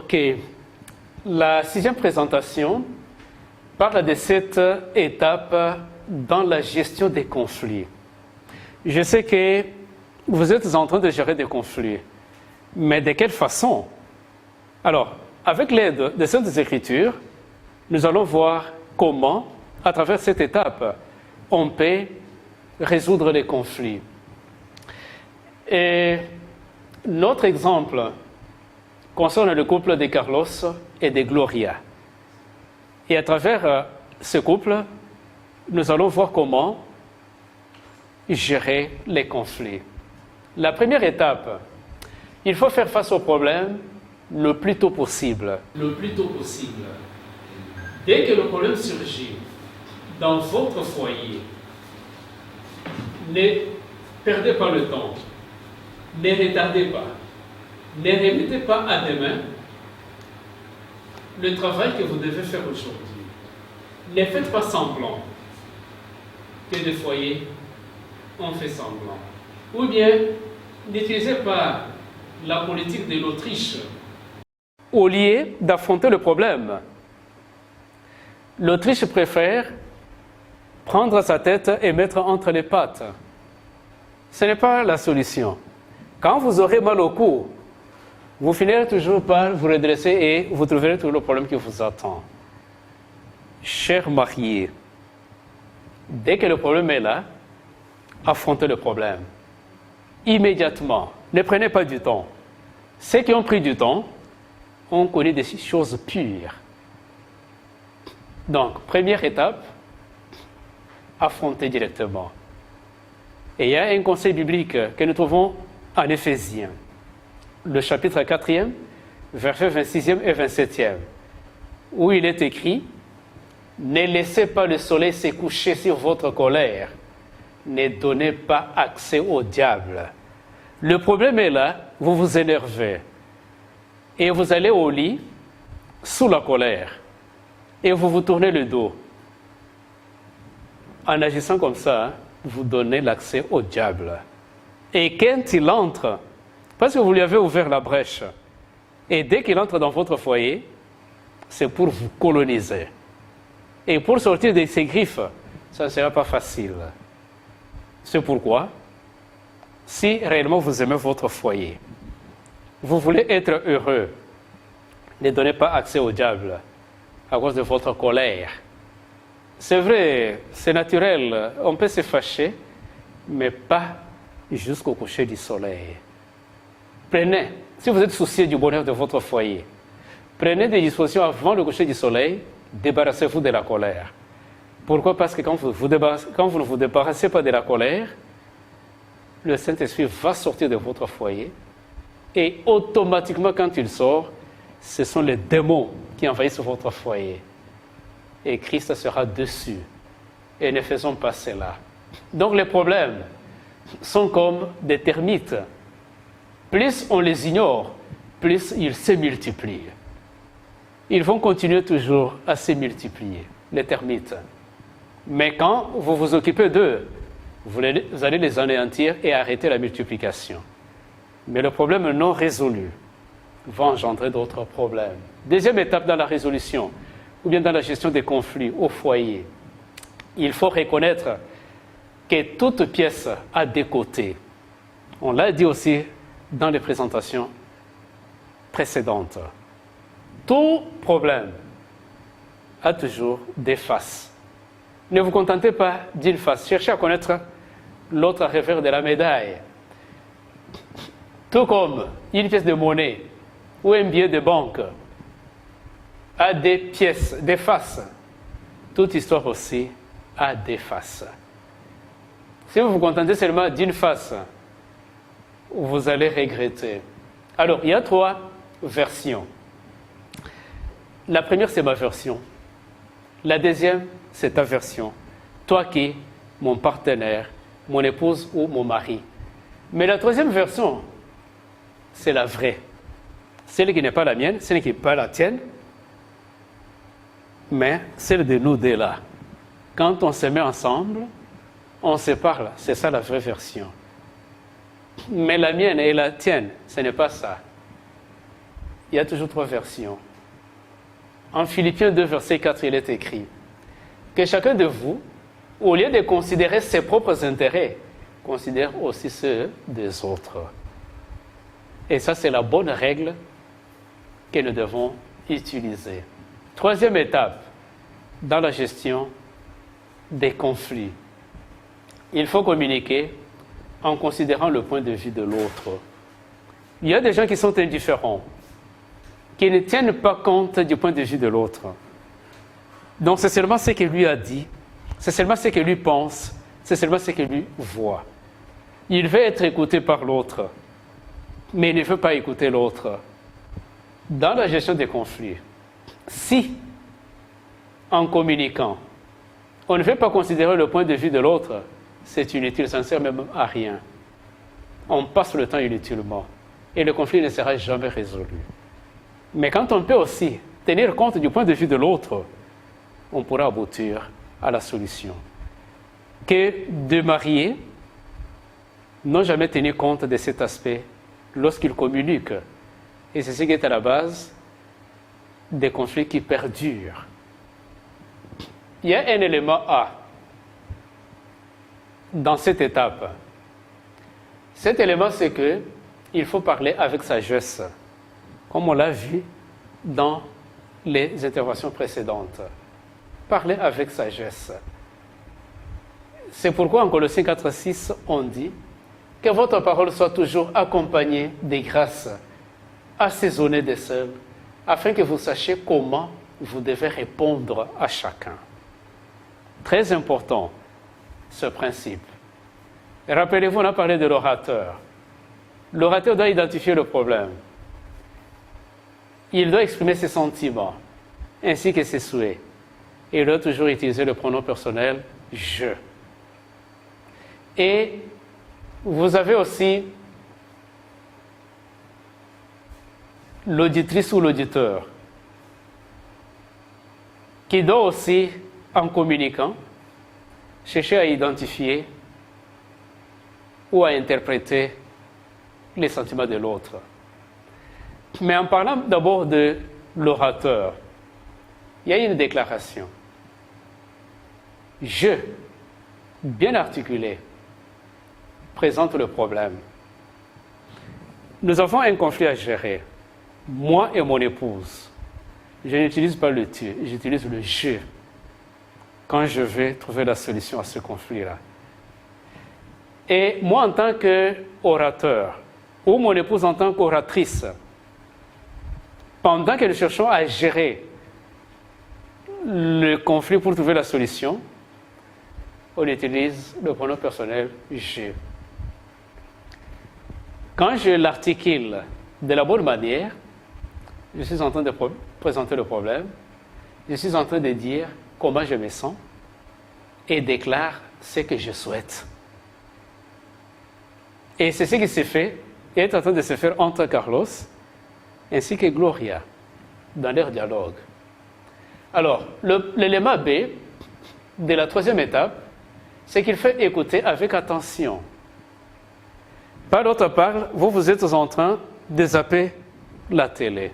que la 6e présentation parle de cette étape dans la gestion des conflits. Je sais que vous êtes en train de gérer des conflits, mais de quelle façon? Alors, avec l'aide des Saintes Écritures, nous allons voir comment, à travers cette étape, on peut résoudre les conflits. Et notre exemple concerne le couple de Carlos et de Gloria. Et à travers ce couple, nous allons voir comment gérer les conflits. La première étape, il faut faire face au problème le plus tôt possible. Le plus tôt possible. Dès que le problème surgit dans votre foyer, ne perdez pas le temps, ne retardez pas, ne remettez pas à demain le travail que vous devez faire aujourd'hui. Ne faites pas semblant que des foyers ont fait semblant. Ou bien, n'utilisez pas la politique de l'Autriche au lieu d'affronter le problème. L'Autriche préfère prendre sa tête et mettre entre les pattes. Ce n'est pas la solution. Quand vous aurez mal au cou, vous finirez toujours par vous redresser et vous trouverez toujours le problème qui vous attend. Chers mariés, dès que le problème est là, affrontez le problème. Immédiatement. Ne prenez pas du temps. Ceux qui ont pris du temps ont connu des choses pures. Donc, première étape, affronter directement. Et il y a un conseil biblique que nous trouvons en Éphésiens, le chapitre 4e, versets 26e et 27e, où il est écrit « Ne laissez pas le soleil se coucher sur votre colère, ne donnez pas accès au diable. » Le problème est là, vous vous énervez et vous allez au lit sous la colère et vous vous tournez le dos. En agissant comme ça, vous donnez l'accès au diable. Et quand il entre, parce que vous lui avez ouvert la brèche, et dès qu'il entre dans votre foyer, c'est pour vous coloniser. Et pour sortir de ses griffes, ça ne sera pas facile. C'est pourquoi, si réellement vous aimez votre foyer, vous voulez être heureux, ne donnez pas accès au diable à cause de votre colère. C'est vrai, c'est naturel, on peut se fâcher, mais pas jusqu'au coucher du soleil. Prenez, si vous êtes soucieux du bonheur de votre foyer, prenez des dispositions avant le coucher du soleil, débarrassez-vous de la colère. Pourquoi? Parce que quand vous ne vous débarrassez pas de la colère, le Saint-Esprit va sortir de votre foyer et automatiquement quand il sort, ce sont les démons qui envahissent votre foyer. Et Christ sera dessus. Et ne faisons pas cela. Donc les problèmes sont comme des termites. Plus on les ignore, plus ils se multiplient. Ils vont continuer toujours à se multiplier, les termites. Mais quand vous vous occupez d'eux, vous allez les anéantir et arrêter la multiplication. Mais le problème non résolu va engendrer d'autres problèmes. Deuxième étape dans la résolution, ou bien dans la gestion des conflits au foyer, il faut reconnaître que toute pièce a des côtés. On l'a dit aussi dans les présentations précédentes. Tout problème a toujours des faces. Ne vous contentez pas d'une face. Cherchez à connaître l'autre revers de la médaille. Tout comme une pièce de monnaie ou un billet de banque a des pièces, des faces. Toute histoire aussi a des faces. Si vous vous contentez seulement d'une face, vous allez regretter. Alors, il y a 3 versions. La première, c'est ma version. La deuxième, c'est ta version. Toi qui, mon partenaire, mon épouse ou mon mari. Mais la troisième version, c'est la vraie. Celle qui n'est pas la mienne, celle qui n'est pas la tienne, mais celle de nous deux là. Quand on se met ensemble, on se parle. C'est ça la vraie version. Mais la mienne et la tienne, ce n'est pas ça. il y a toujours 3 versions. En Philippiens 2, verset 4, il est écrit que chacun de vous, au lieu de considérer ses propres intérêts, considère aussi ceux des autres. Et ça, c'est la bonne règle que nous devons utiliser. 3e étape dans la gestion des conflits. Il faut communiquer en considérant le point de vue de l'autre. Il y a des gens qui sont indifférents, qui ne tiennent pas compte du point de vue de l'autre. Donc c'est seulement ce que lui a dit, c'est seulement ce que lui pense, c'est seulement ce que lui voit. Il veut être écouté par l'autre, mais il ne veut pas écouter l'autre. Dans la gestion des conflits, si, en communiquant, on ne veut pas considérer le point de vue de l'autre, c'est inutile, ça ne sert même à rien. On passe le temps inutilement et le conflit ne sera jamais résolu. Mais quand on peut aussi tenir compte du point de vue de l'autre, on pourra aboutir à la solution. Que deux mariés n'ont jamais tenu compte de cet aspect lorsqu'ils communiquent. Et c'est ce qui est à la base des conflits qui perdurent. Il y a un élément A dans cette étape. Cet élément, c'est qu'il faut parler avec sagesse, comme on l'a vu dans les interventions précédentes. Parler avec sagesse. C'est pourquoi en Colossiens 4:6, on dit que votre parole soit toujours accompagnée des grâces, assaisonnée de sel, afin que vous sachiez comment vous devez répondre à chacun. Très important, ce principe. Et rappelez-vous, on a parlé de l'orateur. L'orateur doit identifier le problème. Il doit exprimer ses sentiments, ainsi que ses souhaits. Et il doit toujours utiliser le pronom personnel « je ». Et vous avez aussi l'auditrice ou l'auditeur qui doit aussi, en communiquant, chercher à identifier ou à interpréter les sentiments de l'autre. Mais en parlant d'abord de l'orateur, il y a une déclaration. Je, bien articulé, présente le problème. Nous avons un conflit à gérer, moi et mon épouse. Je n'utilise pas le tu, j'utilise le je quand je vais trouver la solution à ce conflit-là. Et moi, en tant qu'orateur, ou mon épouse en tant qu'oratrice, pendant que nous cherchons à gérer le conflit pour trouver la solution, on utilise le pronom personnel « je ». Quand je l'articule de la bonne manière, je suis en train de présenter le problème, je suis en train de dire comment je me sens et déclare ce que je souhaite. Et c'est ce qui s'est fait et est en train de se faire entre Carlos ainsi que Gloria dans leur dialogue. Alors, l'élément B de la 3e étape, c'est qu'il faut écouter avec attention. Par d'autre part, vous êtes en train de zapper la télé.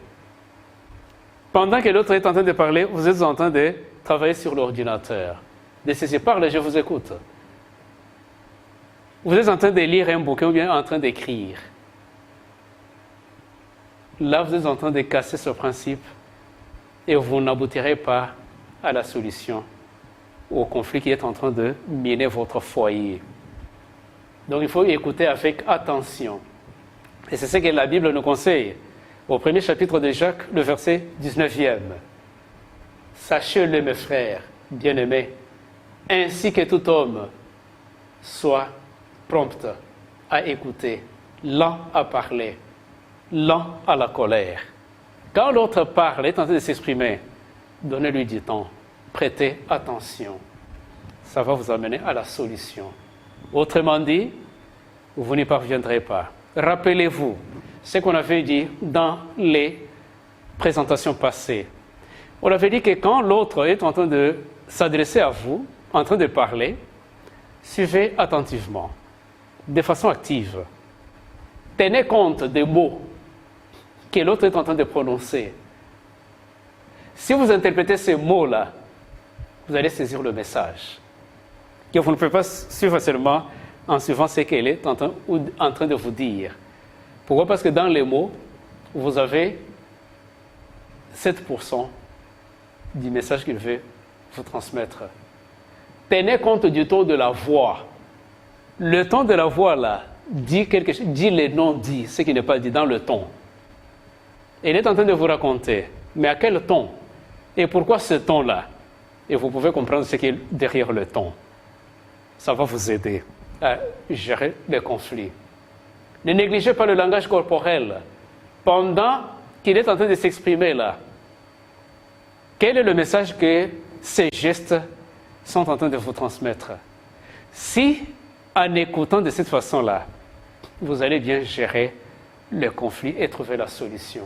Pendant que l'autre est en train de parler, vous êtes en train de travailler sur l'ordinateur. De ceci, parle, je vous écoute. Vous êtes en train de lire un bouquin ou bien en train d'écrire. Là, vous êtes en train de casser ce principe et vous n'aboutirez pas à la solution au conflit qui est en train de miner votre foyer. Donc, il faut écouter avec attention. Et c'est ce que la Bible nous conseille. Au premier chapitre de Jacques, le verset 19e. Sachez-le, mes frères bien-aimés, ainsi que tout homme soit prompt à écouter, lent à parler, lent à la colère. Quand l'autre parle, est en train de s'exprimer, donnez-lui du temps, prêtez attention. Ça va vous amener à la solution. Autrement dit, vous n'y parviendrez pas. Rappelez-vous ce qu'on avait dit dans les présentations passées. On avait dit que quand l'autre est en train de s'adresser à vous, en train de parler, suivez attentivement, de façon active. Tenez compte des mots que l'autre est en train de prononcer. Si vous interprétez ces mots-là, vous allez saisir le message. Que vous ne pouvez pas suivre seulement en suivant ce qu'elle est en train de vous dire. Pourquoi? Parce que dans les mots, vous avez 7% du message qu'il veut vous transmettre. Tenez compte du ton de la voix. Le ton de la voix, là, dit quelque chose, dit les non-dits, ce qui n'est pas dit dans le ton. Elle est en train de vous raconter, mais à quel ton? Et pourquoi ce ton-là? Et vous pouvez comprendre ce qui est derrière le ton. Ça va vous aider à gérer les conflits. Ne négligez pas le langage corporel. Pendant qu'il est en train de s'exprimer là, quel est le message que ces gestes sont en train de vous transmettre? Si, en écoutant de cette façon-là, vous allez bien gérer le conflit et trouver la solution.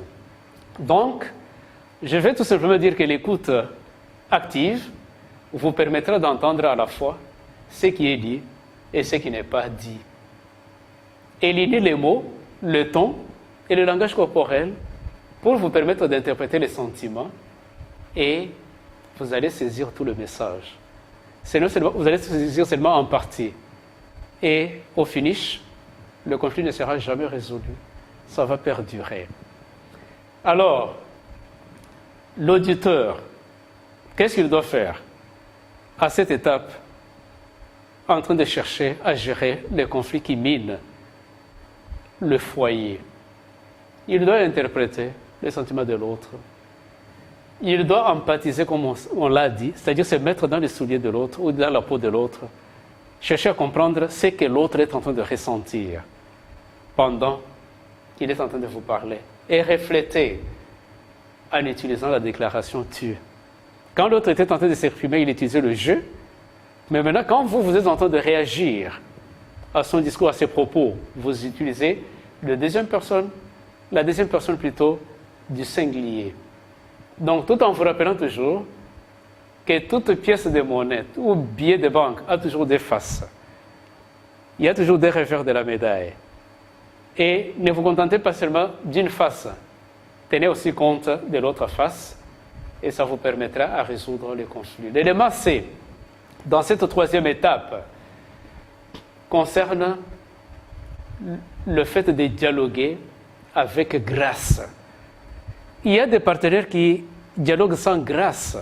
Donc, je vais tout simplement dire que l'écoute active vous permettra d'entendre à la fois ce qui est dit et ce qui n'est pas dit. Éliminez les mots, le ton et le langage corporel pour vous permettre d'interpréter les sentiments et vous allez saisir tout le message. Vous allez saisir seulement en partie. Et au finish, le conflit ne sera jamais résolu. Ça va perdurer. Alors, l'auditeur, qu'est-ce qu'il doit faire à cette étape, en train de chercher à gérer les conflits qui minent le foyer? Il doit interpréter les sentiments de l'autre. Il doit empathiser, comme on l'a dit, c'est-à-dire se mettre dans les souliers de l'autre ou dans la peau de l'autre, chercher à comprendre ce que l'autre est en train de ressentir pendant qu'il est en train de vous parler et refléter en utilisant la déclaration « tu ». Quand l'autre était en train de s'exprimer, il utilisait le « je », mais maintenant, quand vous êtes en train de réagir à son discours, à ses propos, vous utilisez la deuxième personne plutôt du singulier. Donc, tout en vous rappelant toujours que toute pièce de monnaie ou billet de banque a toujours des faces. Il y a toujours des revers de la médaille. Et ne vous contentez pas seulement d'une face. Tenez aussi compte de l'autre face et ça vous permettra à résoudre les conflits. L'élément C, dans cette troisième étape, concerne le fait de dialoguer avec grâce. Il y a des partenaires qui dialoguent sans grâce.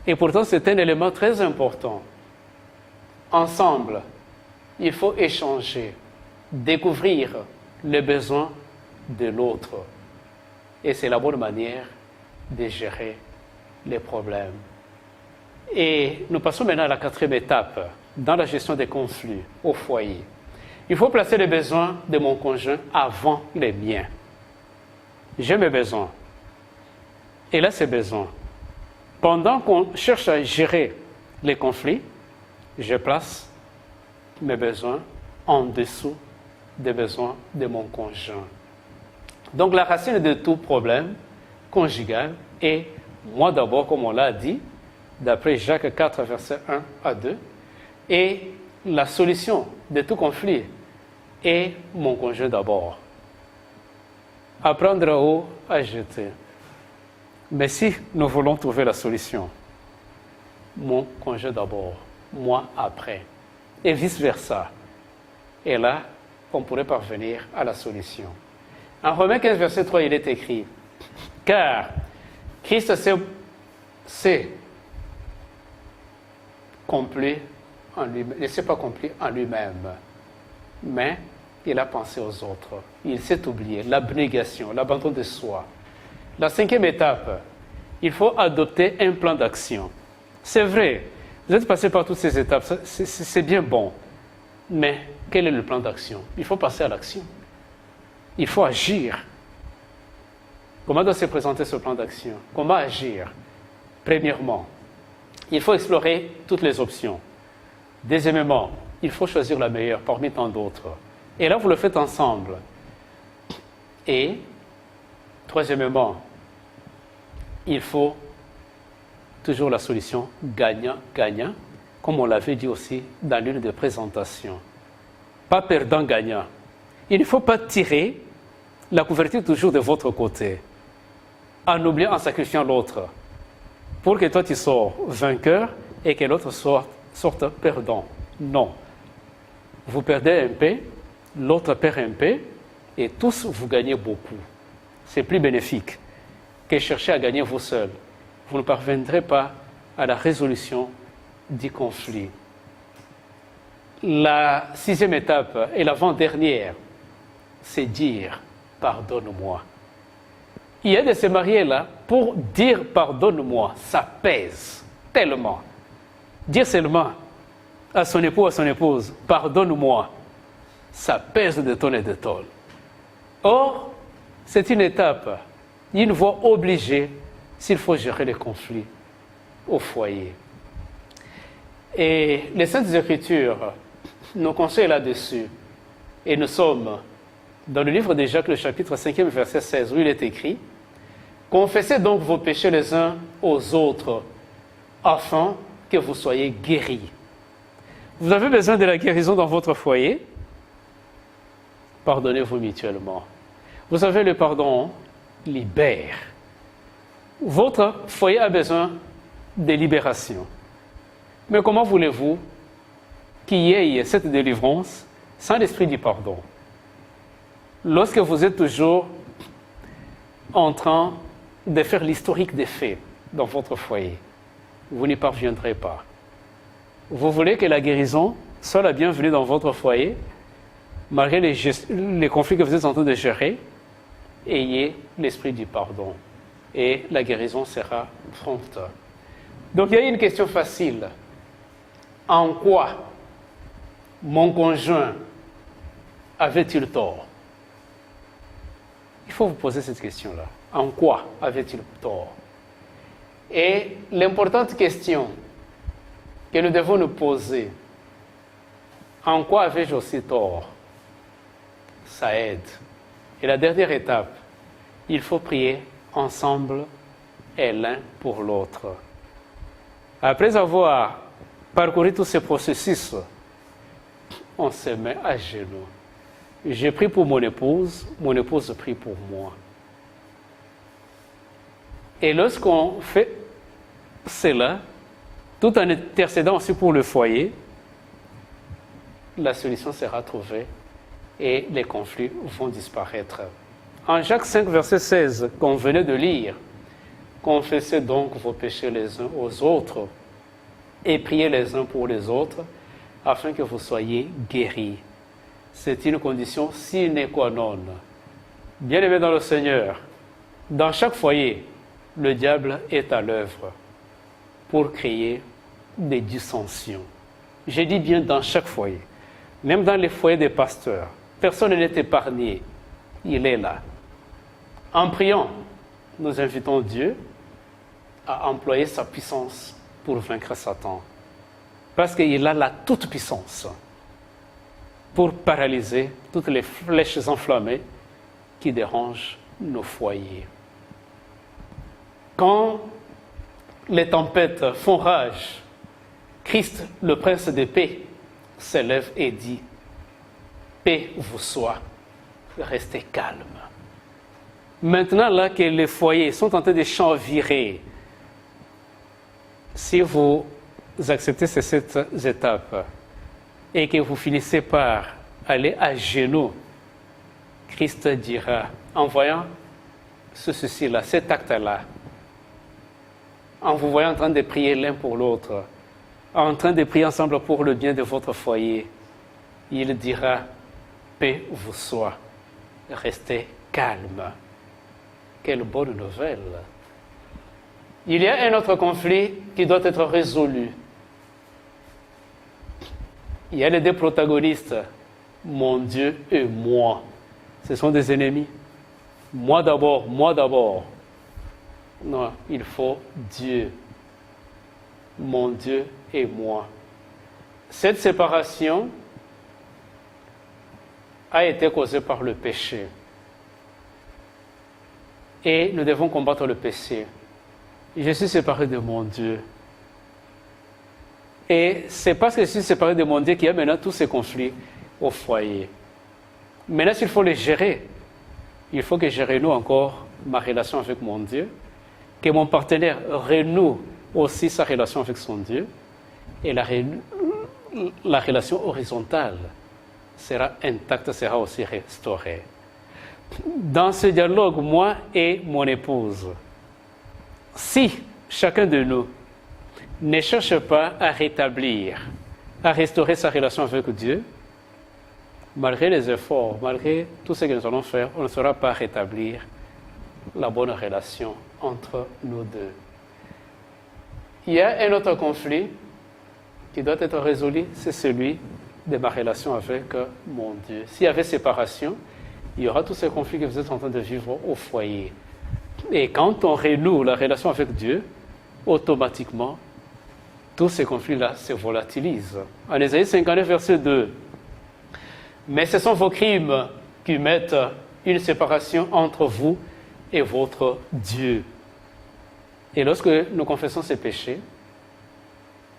Et pourtant, c'est un élément très important. Ensemble, il faut échanger, découvrir les besoins de l'autre. Et c'est la bonne manière de gérer les problèmes. Et nous passons maintenant à la quatrième étape, dans la gestion des conflits au foyer. Il faut placer les besoins de mon conjoint avant les miens. J'ai mes besoins. Et là, ces besoins. Pendant qu'on cherche à gérer les conflits, je place mes besoins en dessous des besoins de mon conjoint. Donc, la racine de tout problème conjugal est moi d'abord, comme on l'a dit, d'après Jacques 4, versets 1 à 2, et la solution de tout conflit est mon conjoint d'abord. À prendre haut, à jeter. Mais si nous voulons trouver la solution, mon conjoint d'abord, moi après, et vice-versa. Et là, on pourrait parvenir à la solution. En Romains 15, verset 3, il est écrit « Car Christ s'est accompli en lui-même, il ne s'est pas accompli en lui-même, mais il a pensé aux autres. Il s'est oublié, l'abnégation, l'abandon de soi. La cinquième étape, il faut adopter un plan d'action. C'est vrai, vous êtes passé par toutes ces étapes, c'est bien bon, mais quel est le plan d'action? Il faut passer à l'action. Il faut agir. Comment doit se présenter ce plan d'action? Comment agir? Premièrement, il faut explorer toutes les options. Deuxièmement, il faut choisir la meilleure parmi tant d'autres. Et là, vous le faites ensemble. Et, troisièmement, il faut toujours la solution gagnant-gagnant, comme on l'avait dit aussi dans l'une des présentations. Pas perdant-gagnant. Il ne faut pas tirer la couverture toujours de votre côté, en oubliant, en sacrifiant l'autre, pour que toi tu sors vainqueur et que l'autre sorte perdant. Non. Vous perdez un peu, l'autre perd un peu, et tous vous gagnez beaucoup. C'est plus bénéfique que chercher à gagner vous seul. Vous ne parviendrez pas à la résolution du conflit. La 6e étape et l'avant-dernière, c'est dire « pardonne-moi ». Il y a de se marier là, pour dire « pardonne-moi », ça pèse tellement. Dire seulement à son époux ou à son épouse « pardonne-moi », ça pèse de tonnes et de tonnes. Or, c'est une étape, une voie obligée s'il faut gérer les conflits au foyer. Et les Saintes Écritures nous conseillent là-dessus. Et nous sommes dans le livre de Jacques, le chapitre 5e, verset 16, où il est écrit « Confessez donc vos péchés les uns aux autres, afin que vous soyez guéris. » Vous avez besoin de la guérison dans votre foyer? Pardonnez-vous mutuellement. Vous savez, le pardon libère. Votre foyer a besoin de libération. Mais comment voulez-vous qu'il y ait cette délivrance sans l'esprit du pardon? Lorsque vous êtes toujours en train de faire l'historique des faits dans votre foyer, vous n'y parviendrez pas. Vous voulez que la guérison soit la bienvenue dans votre foyer, malgré les conflits que vous êtes en train de gérer, ayez l'esprit du pardon et la guérison sera prompte. Donc il y a une question facile. En quoi mon conjoint avait-il tort? Il faut vous poser cette question-là. En quoi avait-il tort? Et l'importante question que nous devons nous poser, en quoi avais-je aussi tort? Ça aide. Et la dernière étape, il faut prier ensemble et l'un pour l'autre. Après avoir parcouru tous ces processus, on se met à genoux. J'ai prié pour mon épouse prie pour moi. Et lorsqu'on fait cela, tout en intercédant aussi pour le foyer, la solution sera trouvée et les conflits vont disparaître. En Jacques 5, verset 16, qu'on venait de lire, « Confessez donc vos péchés les uns aux autres et priez les uns pour les autres, afin que vous soyez guéris. » C'est une condition sine qua non. Bien-aimés dans le Seigneur, dans chaque foyer, le diable est à l'œuvre pour créer des dissensions. Je dis bien dans chaque foyer, même dans les foyers des pasteurs. Personne n'est épargné, il est là. En priant, nous invitons Dieu à employer sa puissance pour vaincre Satan. Parce qu'il a la toute-puissance pour paralyser toutes les flèches enflammées qui dérangent nos foyers. Quand les tempêtes font rage, Christ, le prince de paix, s'élève et dit « Paix vous soit, restez calme ». Maintenant là que les foyers sont en train de chavirer, si vous acceptez ces 7 étapes et que vous finissez par aller à genoux, Christ dira, en voyant ceci-là, cet acte-là, en vous voyant en train de prier l'un pour l'autre, en train de prier ensemble pour le bien de votre foyer, il dira, paix vous soit, restez calme. Quelle bonne nouvelle! Il y a un autre conflit qui doit être résolu. Il y a les 2 protagonistes, mon Dieu et moi. Ce sont des ennemis. Moi d'abord, moi d'abord. Non, il faut Dieu. Mon Dieu et moi. Cette séparation a été causée par le péché. Et nous devons combattre le péché. Je suis séparé de mon Dieu. Et c'est parce que je suis séparé de mon Dieu qu'il y a maintenant tous ces conflits au foyer. Maintenant, s'il faut les gérer, il faut que je renoue encore ma relation avec mon Dieu, que mon partenaire renoue aussi sa relation avec son Dieu, et la relation horizontale sera intacte, sera aussi restaurée. Dans ce dialogue, moi et mon épouse, si chacun de nous ne cherche pas à rétablir, à restaurer sa relation avec Dieu, malgré les efforts, malgré tout ce que nous allons faire, on ne saura pas rétablir la bonne relation entre nous deux. Il y a un autre conflit qui doit être résolu, c'est celui de ma relation avec mon Dieu. S'il y avait séparation, il y aura tous ces conflits que vous êtes en train de vivre au foyer. Et quand on renoue la relation avec Dieu, automatiquement, tous ces conflits-là se volatilisent. En Ésaïe 59, verset 2, « Mais ce sont vos crimes qui mettent une séparation entre vous et votre Dieu. » Et lorsque nous confessons ces péchés,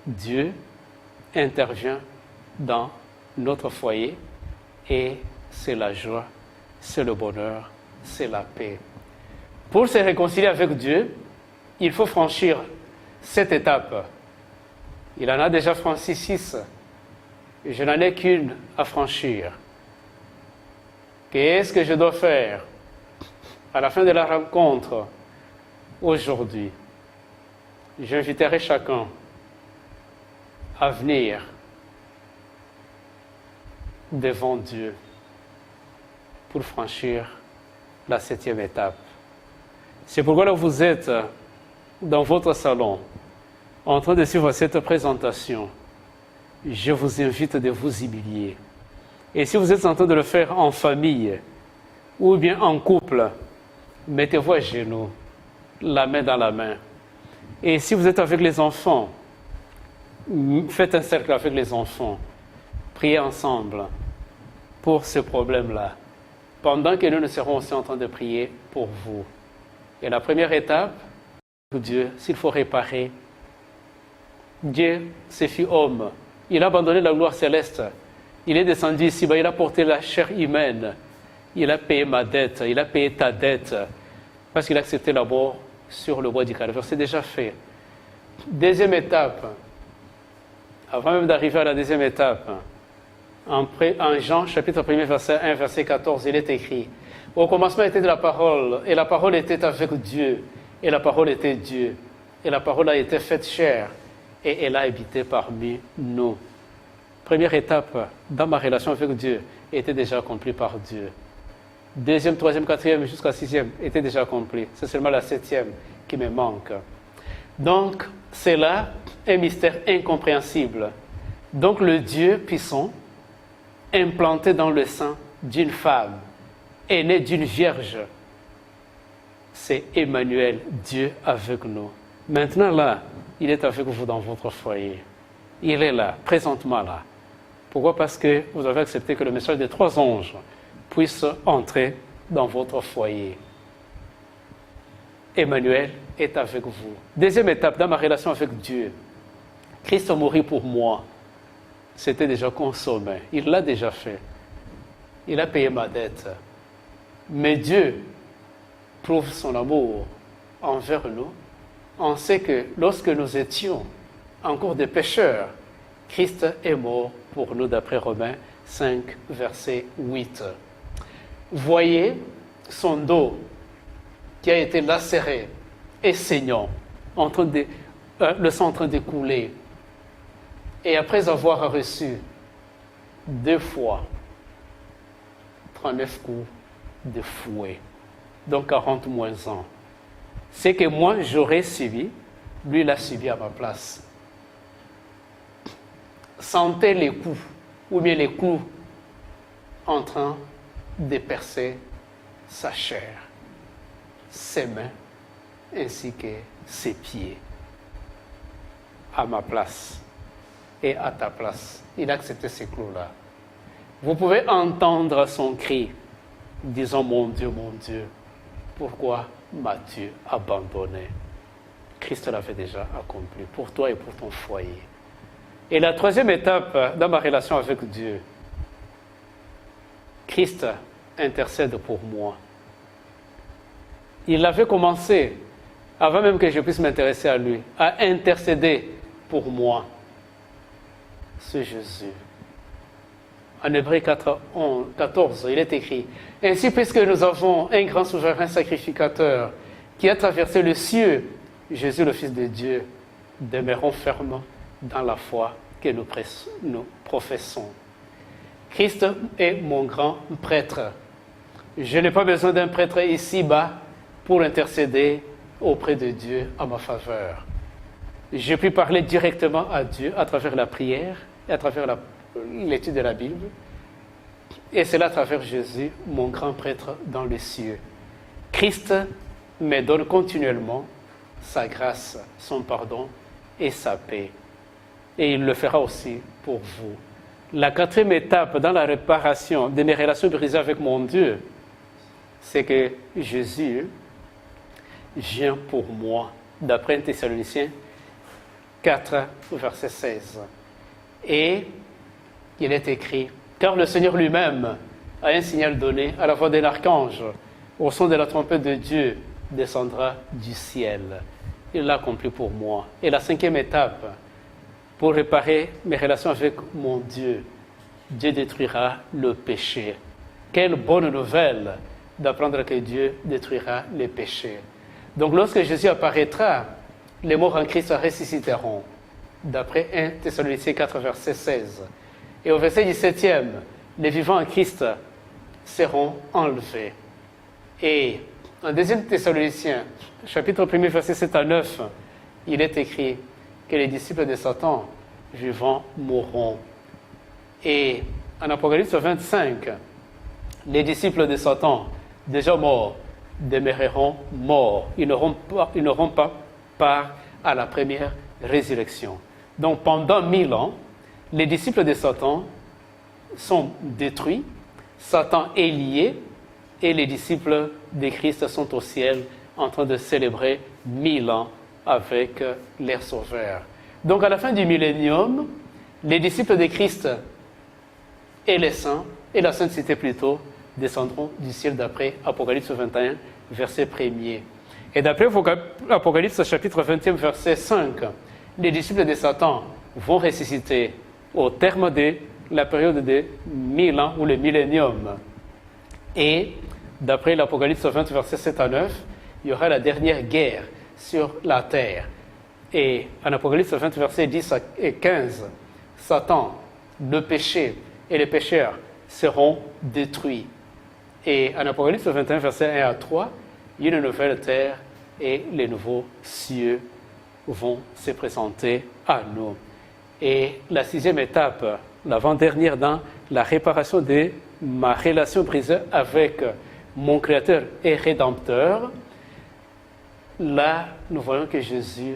Dieu intervient dans notre foyer et c'est la joie, c'est le bonheur, c'est la paix. Pour se réconcilier avec Dieu, il faut franchir cette étape. Il en a déjà franchi 6. Je n'en ai qu'une à franchir. Qu'est-ce que je dois faire à la fin de la rencontre aujourd'hui? J'inviterai chacun à venir devant Dieu pour franchir la 7e étape. C'est pourquoi là vous êtes dans votre salon en train de suivre cette présentation. Je vous invite de vous humilier. Et si vous êtes en train de le faire en famille ou bien en couple, mettez-vous à genoux, la main dans la main. Et si vous êtes avec les enfants, faites un cercle avec les enfants. Priez ensemble pour ce problème-là, pendant que nous serons aussi en train de prier pour vous. Et la première étape, Dieu, s'il faut réparer, Dieu s'est fait homme. Il a abandonné la gloire céleste. Il est descendu ici, il a porté la chair humaine. Il a payé ma dette, il a payé ta dette, parce qu'il a accepté la mort sur le bois du calvaire. C'est déjà fait. Deuxième étape, avant même d'arriver à la deuxième étape, en Jean chapitre 1, verset 1, verset 14, il est écrit: au commencement était de la parole, et la parole était avec Dieu, et la parole était Dieu, et la parole a été faite chair, et elle a habité parmi nous. Première étape dans ma relation avec Dieu était déjà accomplie par Dieu. Deuxième, troisième, quatrième jusqu'à 6e était déjà accomplie. C'est seulement la 7e qui me manque. Donc, c'est là un mystère incompréhensible. Donc, le Dieu puissant, implanté dans le sein d'une femme, est né d'une vierge. C'est Emmanuel, Dieu avec nous. Maintenant, là, il est avec vous dans votre foyer. Il est là, présentement là. Pourquoi? Parce que vous avez accepté que le message des 3 anges puisse entrer dans votre foyer. Emmanuel est avec vous. Deuxième étape dans ma relation avec Dieu. Christ a mouru pour moi. C'était déjà consommé. Il l'a déjà fait. Il a payé ma dette. Mais Dieu prouve son amour envers nous. On sait que lorsque nous étions encore des pécheurs, Christ est mort pour nous d'après Romains 5, verset 8. Voyez son dos qui a été lacéré et saignant, le sang en train de couler. Et après avoir reçu 2 fois 39 coups de fouet, donc 40 moins 1, c'est que moi j'aurais subi, lui l'a subi à ma place. Sentez les coups, ou bien les coups en train de percer sa chair, ses mains, ainsi que ses pieds, à ma place et à ta place. Il a accepté ces clous-là. Vous pouvez entendre son cri, disant: mon Dieu, pourquoi m'as-tu abandonné? Christ l'avait déjà accompli pour toi et pour ton foyer. Et la 3e étape dans ma relation avec Dieu, Christ intercède pour moi. Il avait commencé, avant même que je puisse m'intéresser à lui, à intercéder pour moi. Ce Jésus. En Hébreux 14, il est écrit « Ainsi, puisque nous avons un grand souverain sacrificateur qui a traversé le ciel, Jésus, le Fils de Dieu, demeurons fermes dans la foi que nous professons. Christ est mon grand prêtre. Je n'ai pas besoin d'un prêtre ici-bas pour intercéder auprès de Dieu en ma faveur. Je puis parler directement à Dieu à travers la prière et à travers l'étude de la Bible. Et c'est là à travers Jésus, mon grand prêtre dans les cieux. Christ me donne continuellement sa grâce, son pardon et sa paix. Et il le fera aussi pour vous. La quatrième étape dans la réparation de mes relations brisées avec mon Dieu, c'est que Jésus vient pour moi, d'après 1 Thessaloniciens 4, verset 16. Et il est écrit, car le Seigneur lui-même a un signal donné à la voix d'un archange, au son de la trompette de Dieu, descendra du ciel. Il l'a accompli pour moi. Et la cinquième étape, pour réparer mes relations avec mon Dieu, Dieu détruira le péché. Quelle bonne nouvelle d'apprendre que Dieu détruira les péchés. Donc lorsque Jésus apparaîtra, les morts en Christ ressusciteront, d'après 1 Thessaloniciens 4, verset 16. Et au verset 17e, les vivants en Christ seront enlevés. Et en 2 Thessaloniciens, chapitre 1er, verset 7 à 9, il est écrit que les disciples de Satan, vivants, mourront. Et en Apocalypse 25, les disciples de Satan, déjà morts, demeureront morts. Ils n'auront pas part à la première résurrection. Donc pendant 1000 ans, les disciples de Satan sont détruits, Satan est lié, et les disciples de Christ sont au ciel en train de célébrer 1000 ans avec leur Sauveur. Donc à la fin du millénium, les disciples de Christ et les saints, et la Sainte Cité plutôt, descendront du ciel d'après Apocalypse 21, verset 1er. Et d'après Apocalypse chapitre 21, verset 5, les disciples de Satan vont ressusciter au terme de la période de 1000 ans ou le millénium. Et d'après l'Apocalypse 20, verset 7 à 9, il y aura la dernière guerre sur la terre. Et en Apocalypse 20, verset 10 et 15, Satan, le péché et les pécheurs seront détruits. Et en Apocalypse 21, verset 1 à 3, une nouvelle terre et les nouveaux cieux vont se présenter à nous. Et la sixième étape, l'avant-dernière dans la réparation de ma relation brisée avec mon Créateur et Rédempteur, là, nous voyons que Jésus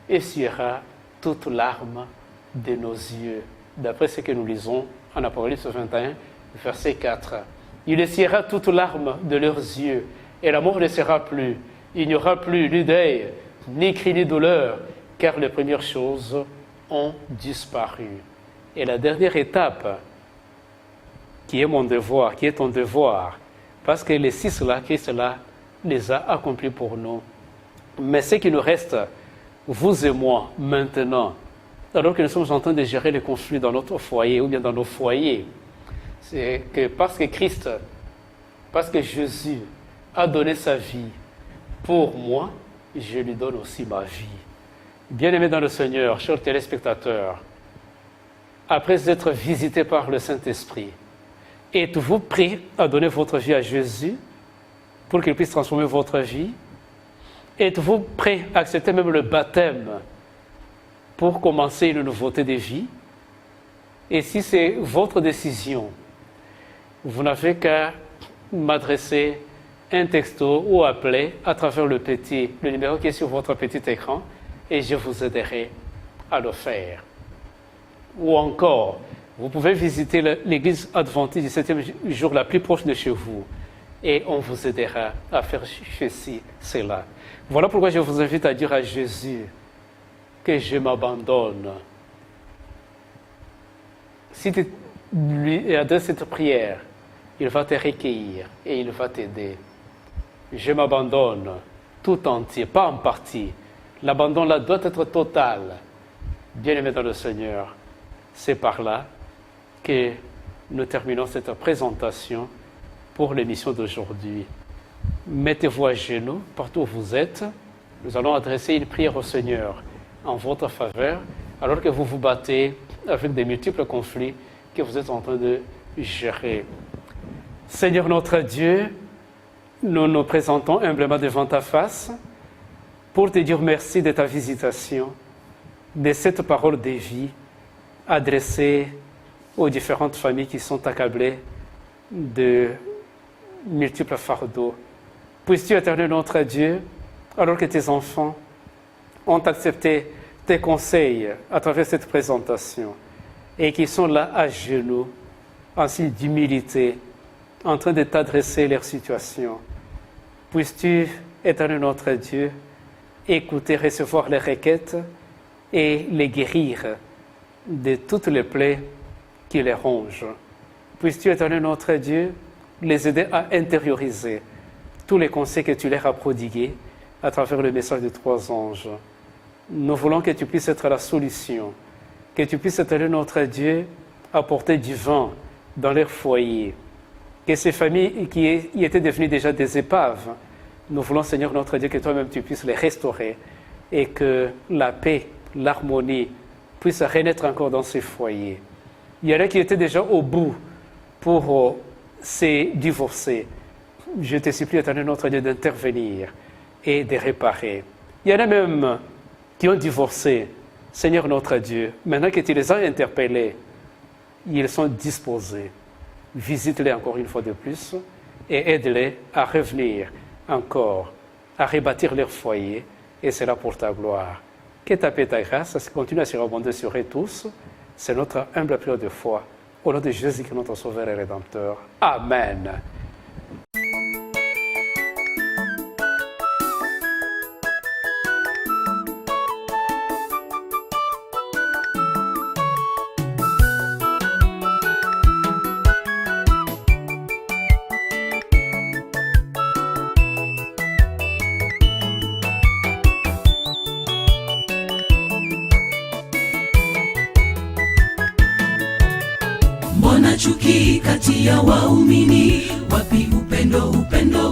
essuiera toute larme de nos yeux, d'après ce que nous lisons en Apocalypse 21, verset 4. Il essuiera toute larme de leurs yeux, et la mort ne sera plus. Il n'y aura plus ni deuil, ni cri, ni douleur, car les premières choses ont disparu. Et la dernière étape, qui est mon devoir, qui est ton devoir, parce que les 6 là, Christ là, les a accomplis pour nous. Mais ce qui nous reste, vous et moi, maintenant, alors que nous sommes en train de gérer les conflits dans notre foyer ou bien dans nos foyers, c'est que parce que Jésus a donné sa vie pour moi, je lui donne aussi ma vie. Bien-aimés dans le Seigneur, chers téléspectateurs, après être visités par le Saint-Esprit, êtes-vous prêts à donner votre vie à Jésus pour qu'il puisse transformer votre vie? Êtes-vous prêts à accepter même le baptême pour commencer une nouveauté de vie? Et si c'est votre décision, vous n'avez qu'à m'adresser un texto ou appeler à travers le numéro qui est sur votre petit écran, et je vous aiderai à le faire. Ou encore, vous pouvez visiter l'église adventiste du 7e jour la plus proche de chez vous, et on vous aidera à faire ceci, cela. Voilà pourquoi je vous invite à dire à Jésus que je m'abandonne. Si tu lui adresses cette prière, il va te recueillir et il va t'aider. je m'abandonne tout entier, pas en partie. L'abandon là doit être total. Bien-aimés dans le Seigneur, c'est par là que nous terminons cette présentation pour l'émission d'aujourd'hui. Mettez-vous à genoux partout où vous êtes. Nous allons adresser une prière au Seigneur en votre faveur, alors que vous vous battez avec des multiples conflits que vous êtes en train de gérer. Seigneur notre Dieu, nous nous présentons humblement devant ta face pour te dire merci de ta visitation, de cette parole de vie adressée aux différentes familles qui sont accablées de multiples fardeaux. Puisses-tu, éternel notre Dieu, alors que tes enfants ont accepté tes conseils à travers cette présentation et qui sont là à genoux, en signe d'humilité, en train de t'adresser leur situation. Puisses-tu, éternel notre Dieu, écouter, recevoir les requêtes et les guérir de toutes les plaies qui les rongent. Puisses-tu, éternel notre Dieu, les aider à intérioriser tous les conseils que tu leur as prodigués à travers le message des 3 anges. Nous voulons que tu puisses être la solution, que tu puisses, éternel notre Dieu, apporter du vent dans leur foyer, que ces familles qui étaient devenues déjà des épaves, nous voulons, Seigneur notre Dieu, que toi-même tu puisses les restaurer et que la paix, l'harmonie puissent renaître encore dans ces foyers. Il y en a qui étaient déjà au bout pour se divorcer. Je te supplie, éternel notre Dieu, d'intervenir et de réparer. Il y en a même qui ont divorcé. Seigneur notre Dieu, maintenant que tu les as interpellés, ils sont disposés. Visite-les encore une fois de plus et aide-les à revenir encore, à rebâtir leur foyer, et c'est là pour ta gloire. Que ta paix et ta grâce continue à se rebondir sur eux tous. C'est notre humble prière de foi. Au nom de Jésus, qui est notre Sauveur et Rédempteur. Amen. Chuki kati ya waumini, wapi upendo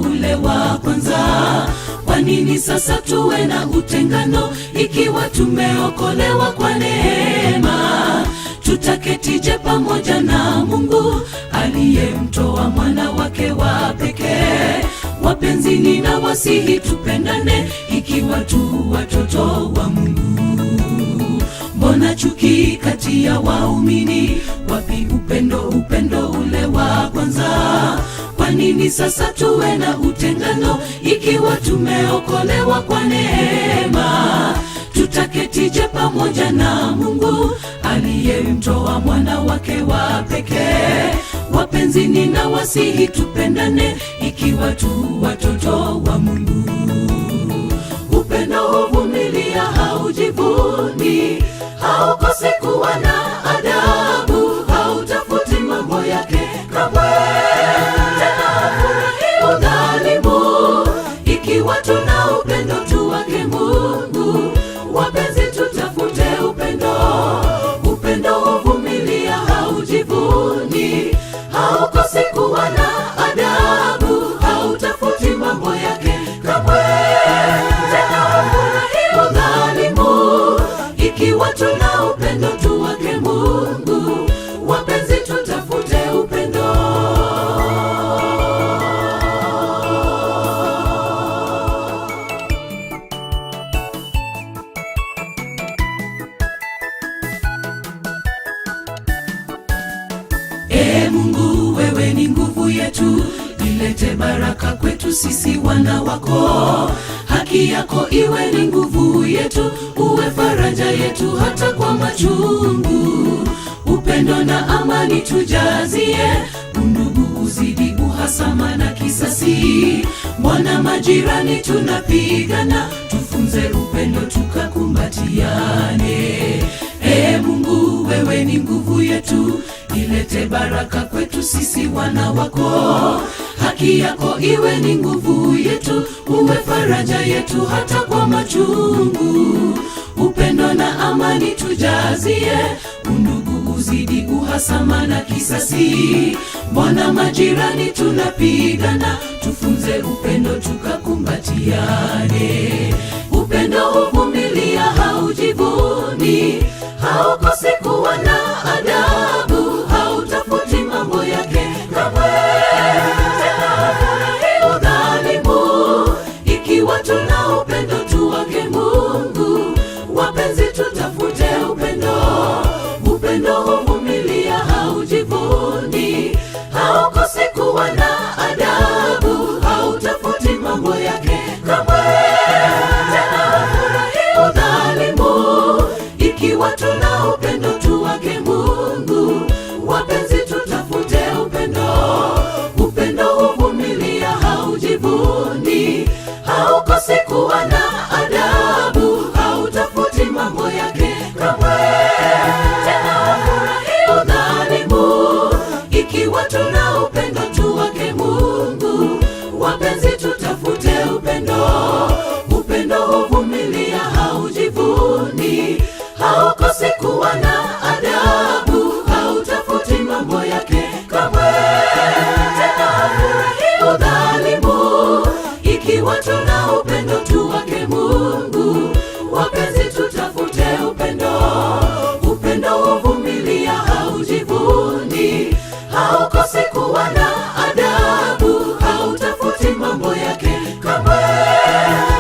ule wa kwanza? Kwa nini sasa tuwe na utengano ikiwa tumeokolewa kwa neema? Tutaketije pamoja na Mungu aliyemtoa mwana wake wa pekee? Wapenzi, ninawasihi tupendane ikiwa tu watoto wa Mungu. Mbona chuki kati ya waumini? Wapi upendo ule wa kwanza? Kwa nini sasa tuwe na utengano ikiwa tumeokolewa kwa neema? Tutaketije pamoja na Mungu aliyemtoa mwana wake wa pekee? Wapenzi, ninawasihi tupendane ikiwa tu watoto wa Mungu. Upendo huvumilia, haujivuni, haukosi kuwa na adabu, hautafuti mambo yake kamwe, tena hafurahi udhalimu. Ikiwa tuna upendo tu wake Mungu, wapenzi, tutafute upendo. Upendo huvumilia, haujivuni, haukosi kuwa na adabu, hautafuti mambo yake kamwe, tena hafurahi udhalimu. Ikiwa tuna upendo tu wake Mungu, wapenzi, tutafute upendo. Mungu, wewe ni nguvu yetu, ilete baraka kwetu sisi wana wako. Haki yako iwe ni nguvu yetu, uwe faraja yetu hata kwa machungu. Upendo na amani tujazie, undugu uzidi uhasama na kisasi. Mbona majirani tunapigana? Tufunze upendo tukakumbatiane. Mungu, wewe ni nguvu yetu, ilete baraka kwetu sisi wana wako. Haki haki yako iwe ni nguvu yetu, uwe faraja yetu hata kwa machungu. Upendo na amani tujazie, undugu uzidi, uhasama na kisasi. Mbona majirani tunapigana? Tufunze upendo tukakumbatiane. Upendo huvumilia, haujivuni, haukosi kuwa na adabu, hautafuti mambo yake kamwe, tena hafurahi udhalimu. Ikiwa tuna upendo tu wake Mungu, wapenzi tutafute upendo. Upendo huvumilia, haujivuni, haukosi kuwa na adabu, hautafuti mambo yake kamwe, tena hafurahi udhalimu. Ikiwa tuna upendo tu wake Mungu, wapenzi tutafute upendo. Upendo huvumilia, haujivuni, haukosi kuwa na adabu, hautafuti mambo yake kamwe, tena hafurahi udhalimu. Ikiwa tuna upendo tu wake Mungu, wapenzi tutafute upendo. Upendo huvumilia, haujivuni, haukosi kuwa na adabu, hautafuti mambo yake kamwe, tena hafurahi udhalimu. Ikiwa tuna upendo tu wake Mungu, wapenzi tutafute upendo. Upendo huvumilia, haujivuni, haukosi kuwa na adabu, hautafuti mambo yake kamwe,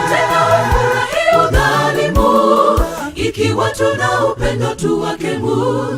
tena hafurahi udhalimu. Ikiwa tuna upendo tu wake Mungu,